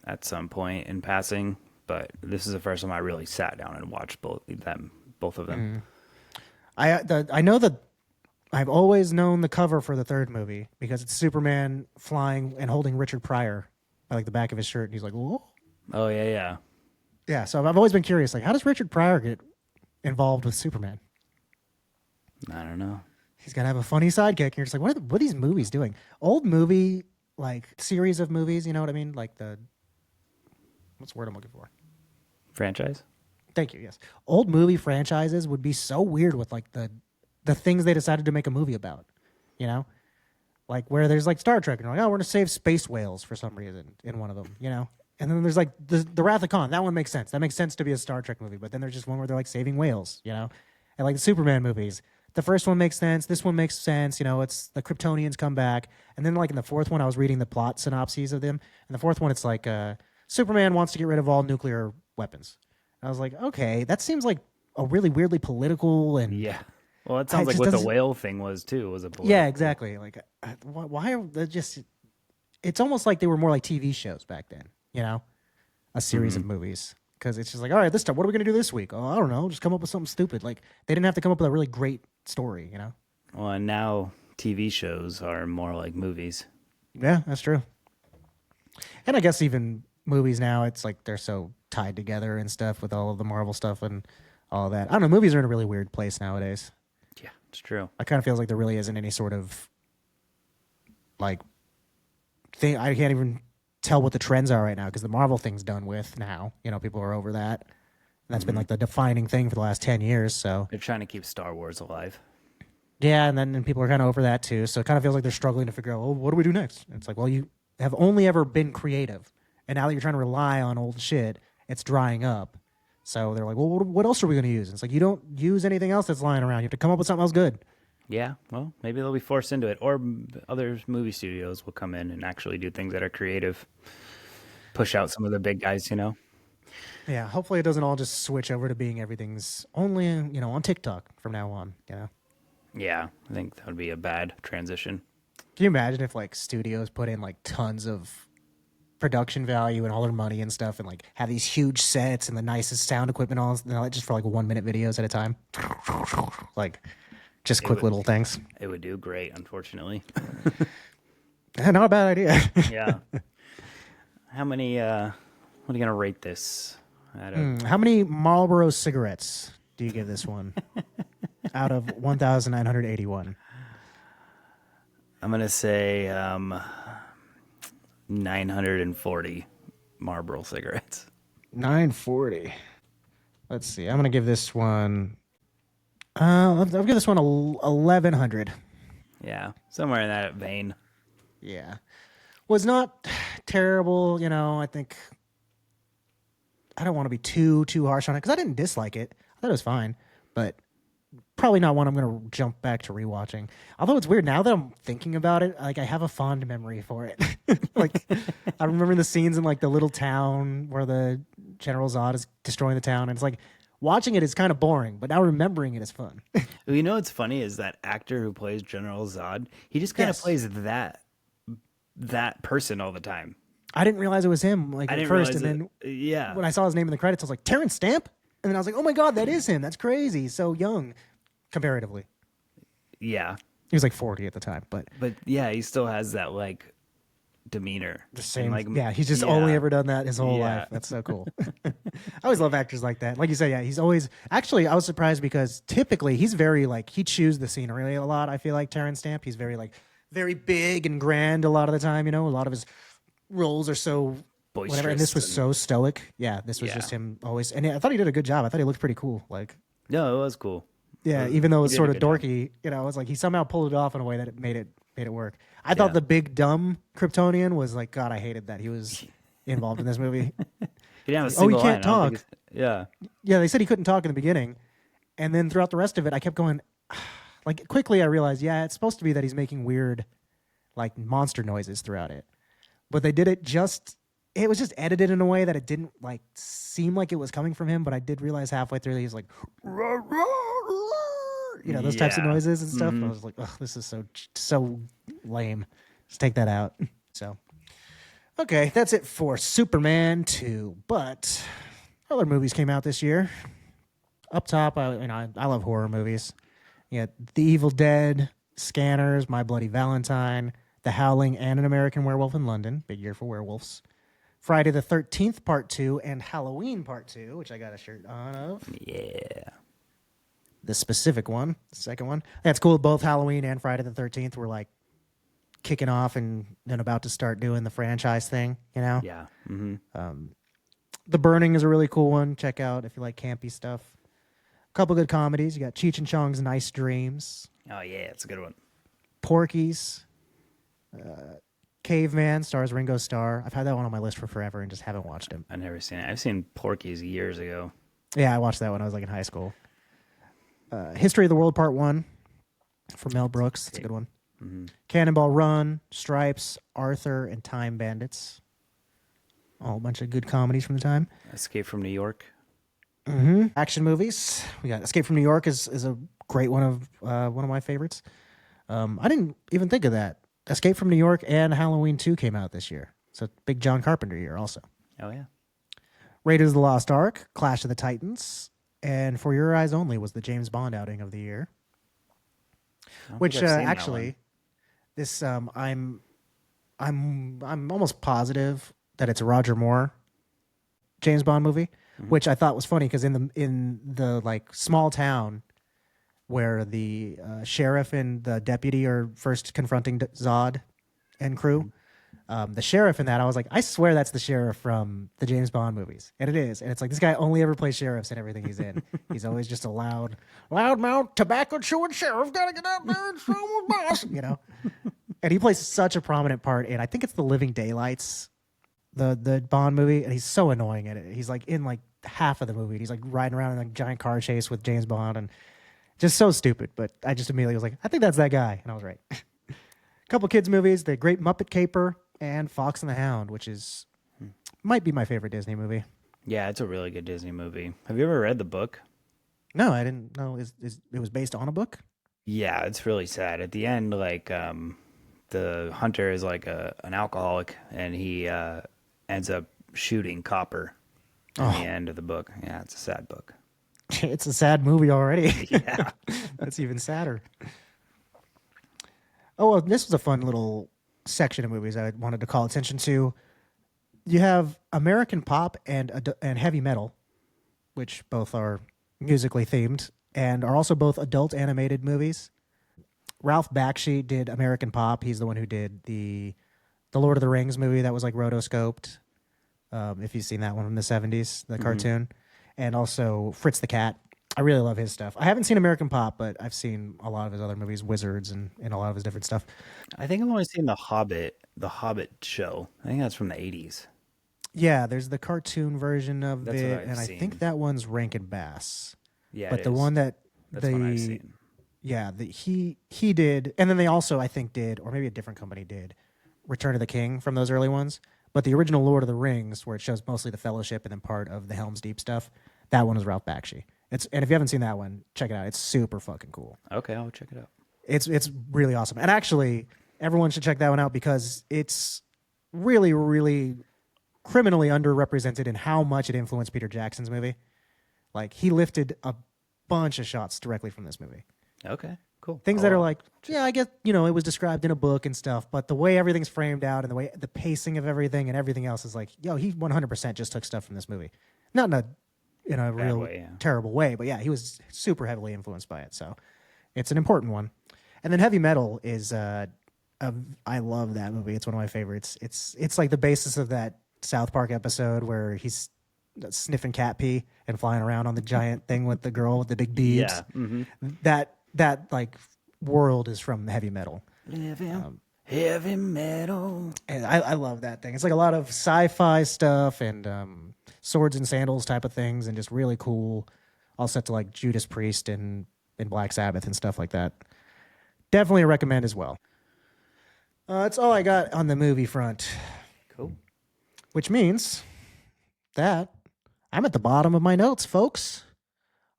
Speaker 2: at some point in passing, but this is the first time I really sat down and watched both of them.
Speaker 1: I know that I've always known the cover for the third movie because it's Superman flying and holding Richard Pryor by like the back of his shirt, and he's like, whoa.
Speaker 2: Oh yeah.
Speaker 1: Yeah, so I've always been curious, like, how does Richard Pryor get involved with Superman?
Speaker 2: I don't know.
Speaker 1: He's got to have a funny sidekick. And you're just like, what are these movies doing? Old movie, like, series of movies, you know what I mean? Like what's the word I'm looking for?
Speaker 2: Franchise?
Speaker 1: Thank you, yes. Old movie franchises would be so weird with, like, the things they decided to make a movie about, Like, where there's, like, Star Trek, and they're like, oh, we're going to save space whales for some reason in one of them, And then there's, like, the Wrath of Khan. That one makes sense. That makes sense to be a Star Trek movie. But then there's just one where they're, like, saving whales, And, like, the Superman movies. The first one makes sense. This one makes sense. It's the Kryptonians come back. And then, like, in the fourth one, I was reading the plot synopses of them. And the fourth one, it's like Superman wants to get rid of all nuclear weapons. And I was like, okay, that seems like a really weirdly political and...
Speaker 2: Yeah. Well, it sounds like what the whale thing was, too. Was a political...
Speaker 1: Yeah, exactly. Like, why are they just... It's almost like they were more like TV shows back then, A series of movies. Because it's just like, all right, this time, what are we going to do this week? Oh, I don't know. Just come up with something stupid. Like, they didn't have to come up with a really great story,
Speaker 2: Well, and now TV shows are more like movies.
Speaker 1: Yeah, that's true. And I guess even movies now, it's like they're so tied together and stuff with all of the Marvel stuff and all of that. I don't know. Movies are in a really weird place nowadays.
Speaker 2: Yeah, it's true.
Speaker 1: I kind of feels like there really isn't any sort of, like, thing. I can't even tell what the trends are right now because the Marvel thing's done with now. People are over that. And that's been like the defining thing for the last 10 years. So
Speaker 2: they're trying to keep Star Wars alive.
Speaker 1: Yeah, and then people are kind of over that too. So it kind of feels like they're struggling to figure out, well, what do we do next? And it's like, well, you have only ever been creative. And now that you're trying to rely on old shit, it's drying up. So they're like, well, what else are we going to use? And it's like, you don't use anything else that's lying around. You have to come up with something else good.
Speaker 2: Yeah, well, maybe they'll be forced into it. Or other movie studios will come in and actually do things that are creative. Push out some of the big guys,
Speaker 1: Yeah, hopefully it doesn't all just switch over to being everything's only, on TikTok from now on,
Speaker 2: Yeah, I think that would be a bad transition.
Speaker 1: Can you imagine if like studios put in like tons of production value and all their money and stuff, and like have these huge sets and the nicest sound equipment, all that just for like 1 minute videos at a time, like just
Speaker 2: It
Speaker 1: quick
Speaker 2: would
Speaker 1: little things.
Speaker 2: it would do great, unfortunately.
Speaker 1: Not a bad idea.
Speaker 2: Yeah. How many what are you gonna rate this out of?
Speaker 1: How many Marlboro cigarettes do you give this one out of 1,981?
Speaker 2: I'm gonna say 940 Marlboro cigarettes.
Speaker 1: 940. Let's see. I'm gonna give this one. I'll give this one 1,100.
Speaker 2: Yeah, somewhere in that vein.
Speaker 1: Yeah, was not terrible. I think I don't want to be too harsh on it because I didn't dislike it. I thought it was fine, but probably not one I'm gonna jump back to rewatching. Although it's weird now that I'm thinking about it, like I have a fond memory for it. Like I remember the scenes in like the little town where the General Zod is destroying the town, and it's like watching it is kind of boring, but now remembering it is fun.
Speaker 2: You know what's funny is that actor who plays General Zod, he just kind of
Speaker 1: Yes.
Speaker 2: plays that person all the time.
Speaker 1: I didn't realize it was him like
Speaker 2: I
Speaker 1: at
Speaker 2: didn't
Speaker 1: first,
Speaker 2: realize
Speaker 1: and then
Speaker 2: yeah.
Speaker 1: when I saw his name in the credits, I was like, Terrence Stamp? And then I was like, oh my God, that is him. That's crazy. He's so young comparatively.
Speaker 2: Yeah.
Speaker 1: He was like 40 at the time, but
Speaker 2: But yeah, he still has that like demeanor.
Speaker 1: the same.
Speaker 2: And,
Speaker 1: Yeah, he's just
Speaker 2: yeah.
Speaker 1: only ever done that his whole
Speaker 2: Yeah.
Speaker 1: life. That's so cool. I always love actors like that. Like you said, yeah, he's always. Actually, I was surprised because typically he's very like, he chews the scenery a lot. I feel like Terrence Stamp. He's very like, very big and grand a lot of the time. A lot of his roles are so whatever. And this was so stoic. Yeah, this was
Speaker 2: Yeah.
Speaker 1: just him always. And I thought he did a good job. I thought he looked pretty cool. Like,
Speaker 2: No, it was cool.
Speaker 1: yeah, even though it was
Speaker 2: did a
Speaker 1: sort of
Speaker 2: good job.
Speaker 1: dorky, it was like he somehow pulled it off in a way that it made it work. I thought the big dumb Kryptonian was like, God, I hated that he was involved in this movie.
Speaker 2: He didn't have a
Speaker 1: Oh,
Speaker 2: single
Speaker 1: he can't
Speaker 2: line. I don't think
Speaker 1: talk.
Speaker 2: yeah.
Speaker 1: Yeah, they said he couldn't talk in the beginning, and then throughout the rest of it, I kept going. Like quickly, I realized, yeah, it's supposed to be that he's making weird, like monster noises throughout it, but they did it just. It was just edited in a way that it didn't like seem like it was coming from him. But I did realize halfway through that he's like, those types of
Speaker 2: Yeah.
Speaker 1: noises and stuff. I was like, oh, this is so lame. Just take that out. So, okay, that's it for Superman 2. But other movies came out this year. Up top, I love horror movies. Yeah, The Evil Dead, Scanners, My Bloody Valentine, The Howling, and An American Werewolf in London. Big year for werewolves. Friday the 13th Part 2 and Halloween Part 2, which I got a shirt on of.
Speaker 2: Yeah.
Speaker 1: The specific one, the second one. That's cool. Both Halloween and Friday the 13th were like kicking off and then about to start doing the franchise thing,
Speaker 2: Yeah. Mm-hmm.
Speaker 1: The Burning is a really cool one. Check out if you like campy stuff. A couple good comedies. You got Cheech and Chong's Nice Dreams,
Speaker 2: Oh yeah, it's a good one.
Speaker 1: Porky's, Caveman, stars Ringo Starr. I've had that one on my list for forever and just haven't watched him.
Speaker 2: I've never seen it. I've seen Porky's years ago.
Speaker 1: Yeah, I watched that when I was like in high school. History of the World Part 1 from Mel Brooks. That's a good one.
Speaker 2: Mm-hmm.
Speaker 1: Cannonball Run, Stripes, Arthur, and Time Bandits. All a bunch of good comedies from the time.
Speaker 2: Escape from New York.
Speaker 1: Action movies. We got Escape from New York is a great one of my favorites. I didn't even think of that. Escape from New York and Halloween 2 came out this year. So big John Carpenter year also.
Speaker 2: Oh yeah.
Speaker 1: Raiders of the Lost Ark, Clash of the Titans, and For Your Eyes Only was the James Bond outing of the year.
Speaker 2: I don't
Speaker 1: Which
Speaker 2: think I've seen that
Speaker 1: actually,
Speaker 2: one.
Speaker 1: this I'm almost positive that it's a Roger Moore James Bond movie, which I thought was funny because in the like small town where the sheriff and the deputy are first confronting Zod and crew. The sheriff in that, I was like, I swear that's the sheriff from the James Bond movies. And it is. And it's like, this guy only ever plays sheriffs in everything he's in. He's always just a loud mouth, tobacco chewing sheriff. Gotta get out there and show him boss, And he plays such a prominent part in, I think it's The Living Daylights, the Bond movie. And he's so annoying in it. He's like in like half of the movie. He's like riding around in a giant car chase with James Bond and just so stupid. But I just immediately was like, I think that's that guy. And I was right. A couple kids movies, The Great Muppet Caper and Fox and the Hound, which might be my favorite Disney movie.
Speaker 2: Yeah, it's a really good Disney movie. Have you ever read the book?
Speaker 1: No, I didn't know it was based on a book.
Speaker 2: Yeah, it's really sad. At the end, like the hunter is like an alcoholic, and he ends up shooting Copper in the end of the book. Yeah, it's a sad book.
Speaker 1: It's a sad movie already.
Speaker 2: Yeah.
Speaker 1: That's even sadder. Oh, well, this was a fun little section of movies I wanted to call attention to. You have American pop and heavy metal, which both are musically themed and are also both adult animated movies. Ralph Bakshi did American pop. He's the one who did the Lord of the Rings movie that was like rotoscoped. If you've seen that one from the 70s, the cartoon. And also Fritz the Cat. I really love his stuff. I haven't seen American Pop, but I've seen a lot of his other movies, Wizards, and a lot of his different stuff.
Speaker 2: I think I've only seen the Hobbit show. I think that's from the 80s.
Speaker 1: Yeah, there's the cartoon version of
Speaker 2: That's
Speaker 1: it,
Speaker 2: what I've
Speaker 1: and I
Speaker 2: seen.
Speaker 1: think that one's Rankin Bass.
Speaker 2: Yeah,
Speaker 1: but
Speaker 2: it
Speaker 1: the
Speaker 2: is.
Speaker 1: one
Speaker 2: That's what I've seen.
Speaker 1: Yeah, he did, and then they also I think did, or maybe a different company did, Return of the King from those early ones. But the original Lord of the Rings, where it shows mostly the Fellowship and then part of the Helm's Deep stuff, that one was Ralph Bakshi. And if you haven't seen that one, check it out. It's super fucking cool.
Speaker 2: Okay, I'll check it out.
Speaker 1: It's really awesome. And actually, everyone should check that one out because it's really, really criminally underrepresented in how much it influenced Peter Jackson's movie. Like, he lifted a bunch of shots directly from this movie.
Speaker 2: Okay, cool.
Speaker 1: Things that are like, yeah, I guess, it was described in a book and stuff, but the way everything's framed out and the pacing of everything and everything else is like, he 100% just took stuff from this movie. Not in a real
Speaker 2: way, yeah.
Speaker 1: terrible way, but yeah, he was super heavily influenced by it. So it's an important one. And then heavy metal is, I love that movie. It's one of my favorites. It's like the basis of that South Park episode where he's sniffing cat pee and flying around on the giant thing with the girl with the big beads.
Speaker 2: Yeah. Mm-hmm.
Speaker 1: That like world is from heavy metal.
Speaker 2: Heavy metal.
Speaker 1: And I love that thing. It's like a lot of sci-fi stuff and swords and sandals type of things and just really cool. All set to like Judas Priest and Black Sabbath and stuff like that. Definitely recommend as well. That's all I got on the movie front.
Speaker 2: Cool.
Speaker 1: Which means that I'm at the bottom of my notes, folks.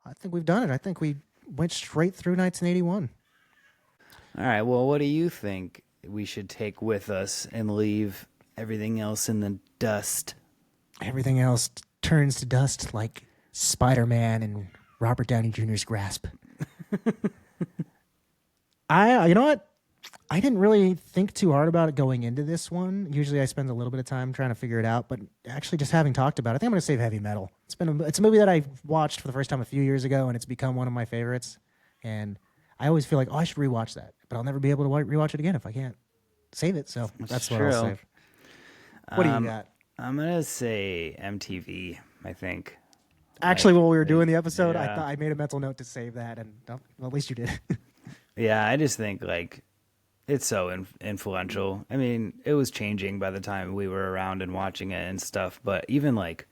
Speaker 1: I think we've done it. I think we went straight through 1981.
Speaker 2: All right, well, what do you think we should take with us and leave everything else in the dust?
Speaker 1: Everything else turns to dust like Spider-Man in Robert Downey Jr.'s grasp. You know what? I didn't really think too hard about it going into this one. Usually I spend a little bit of time trying to figure it out, but actually just having talked about it, I think I'm going to save heavy metal. It's a movie that I watched for the first time a few years ago, and it's become one of my favorites. And I always feel like, I should rewatch that, but I'll never be able to rewatch it again if I can't save it. So that's what I'll save. What do you got?
Speaker 2: I'm going to say MTV, I think.
Speaker 1: Actually, while we were doing the episode, I thought I made a mental note to save that, and well, at least you did.
Speaker 2: Yeah, I just think like it's so influential. I mean, it was changing by the time we were around and watching it and stuff, but even like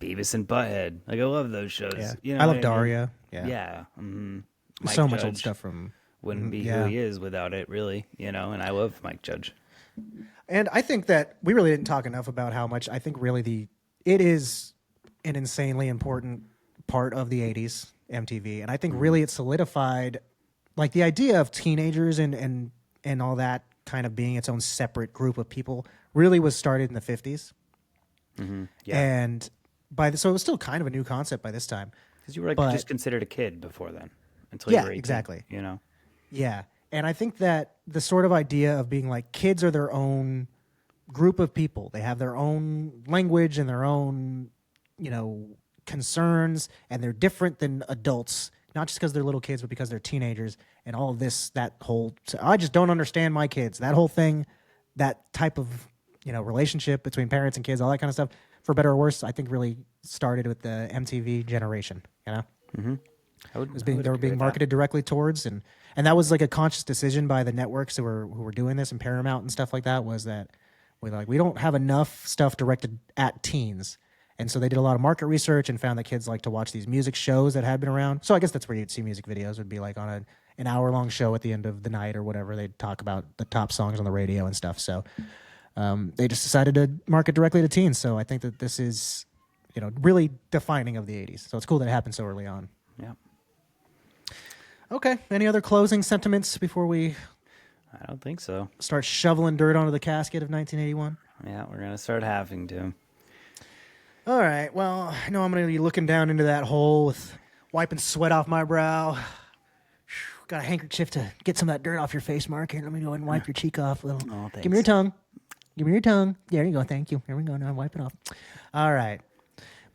Speaker 2: Beavis and Butthead, like I love those shows.
Speaker 1: Yeah. I love Daria. Yeah.
Speaker 2: Yeah. Mm-hmm.
Speaker 1: So much old stuff from
Speaker 2: wouldn't be who he is without it, really. And I love Mike Judge.
Speaker 1: And I think that we really didn't talk enough about how much I think really it is an insanely important part of the 80s MTV. And I think really it solidified like the idea of teenagers and all that kind of being its own separate group of people really was started in the 50s.
Speaker 2: Mm-hmm. Yeah.
Speaker 1: And so it was still kind of a new concept by this time.
Speaker 2: Because you were just considered a kid before then. Until you were 18,
Speaker 1: exactly.
Speaker 2: Yeah.
Speaker 1: And I think that the sort of idea of being like kids are their own group of people. They have their own language and their own, concerns, and they're different than adults, not just because they're little kids, but because they're teenagers and all of this, I just don't understand my kids. That whole thing, that type of, relationship between parents and kids, all that kind of stuff, for better or worse, I think really started with the MTV generation,
Speaker 2: Mm-hmm.
Speaker 1: They were being marketed directly towards, and that was like a conscious decision by the networks who were doing this, and Paramount and stuff like that, was that we don't have enough stuff directed at teens. And so they did a lot of market research and found that kids like to watch these music shows that had been around. So I guess that's where you'd see music videos, would be like on an hour-long show at the end of the night or whatever. They'd talk about the top songs on the radio and stuff. So they just decided to market directly to teens. So I think that this is, really defining of the 80s. So it's cool that it happened so early on.
Speaker 2: Yeah.
Speaker 1: Okay. Any other closing sentiments before we
Speaker 2: I don't think so.
Speaker 1: Start shoveling dirt onto the casket of 1981?
Speaker 2: Yeah, we're going to start having to.
Speaker 1: All right. Well, I know I'm going to be looking down into that hole with wiping sweat off my brow. Got a handkerchief to get some of that dirt off your face, Mark. Here, let me go ahead and wipe your cheek off a little.
Speaker 2: Oh, thanks.
Speaker 1: Give me your tongue. Give me your tongue. There you go. Thank you. Here we go. Now wipe it off. All right.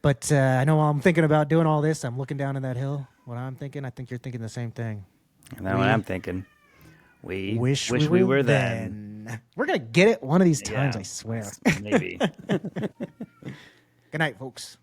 Speaker 1: But I know while I'm thinking about doing all this, I'm looking down in that hill. What I'm thinking, I think you're thinking the same thing.
Speaker 2: And then what I'm thinking. We
Speaker 1: wish
Speaker 2: we were then.
Speaker 1: We're going to get it one of these times, I swear.
Speaker 2: Maybe.
Speaker 1: Good night, folks.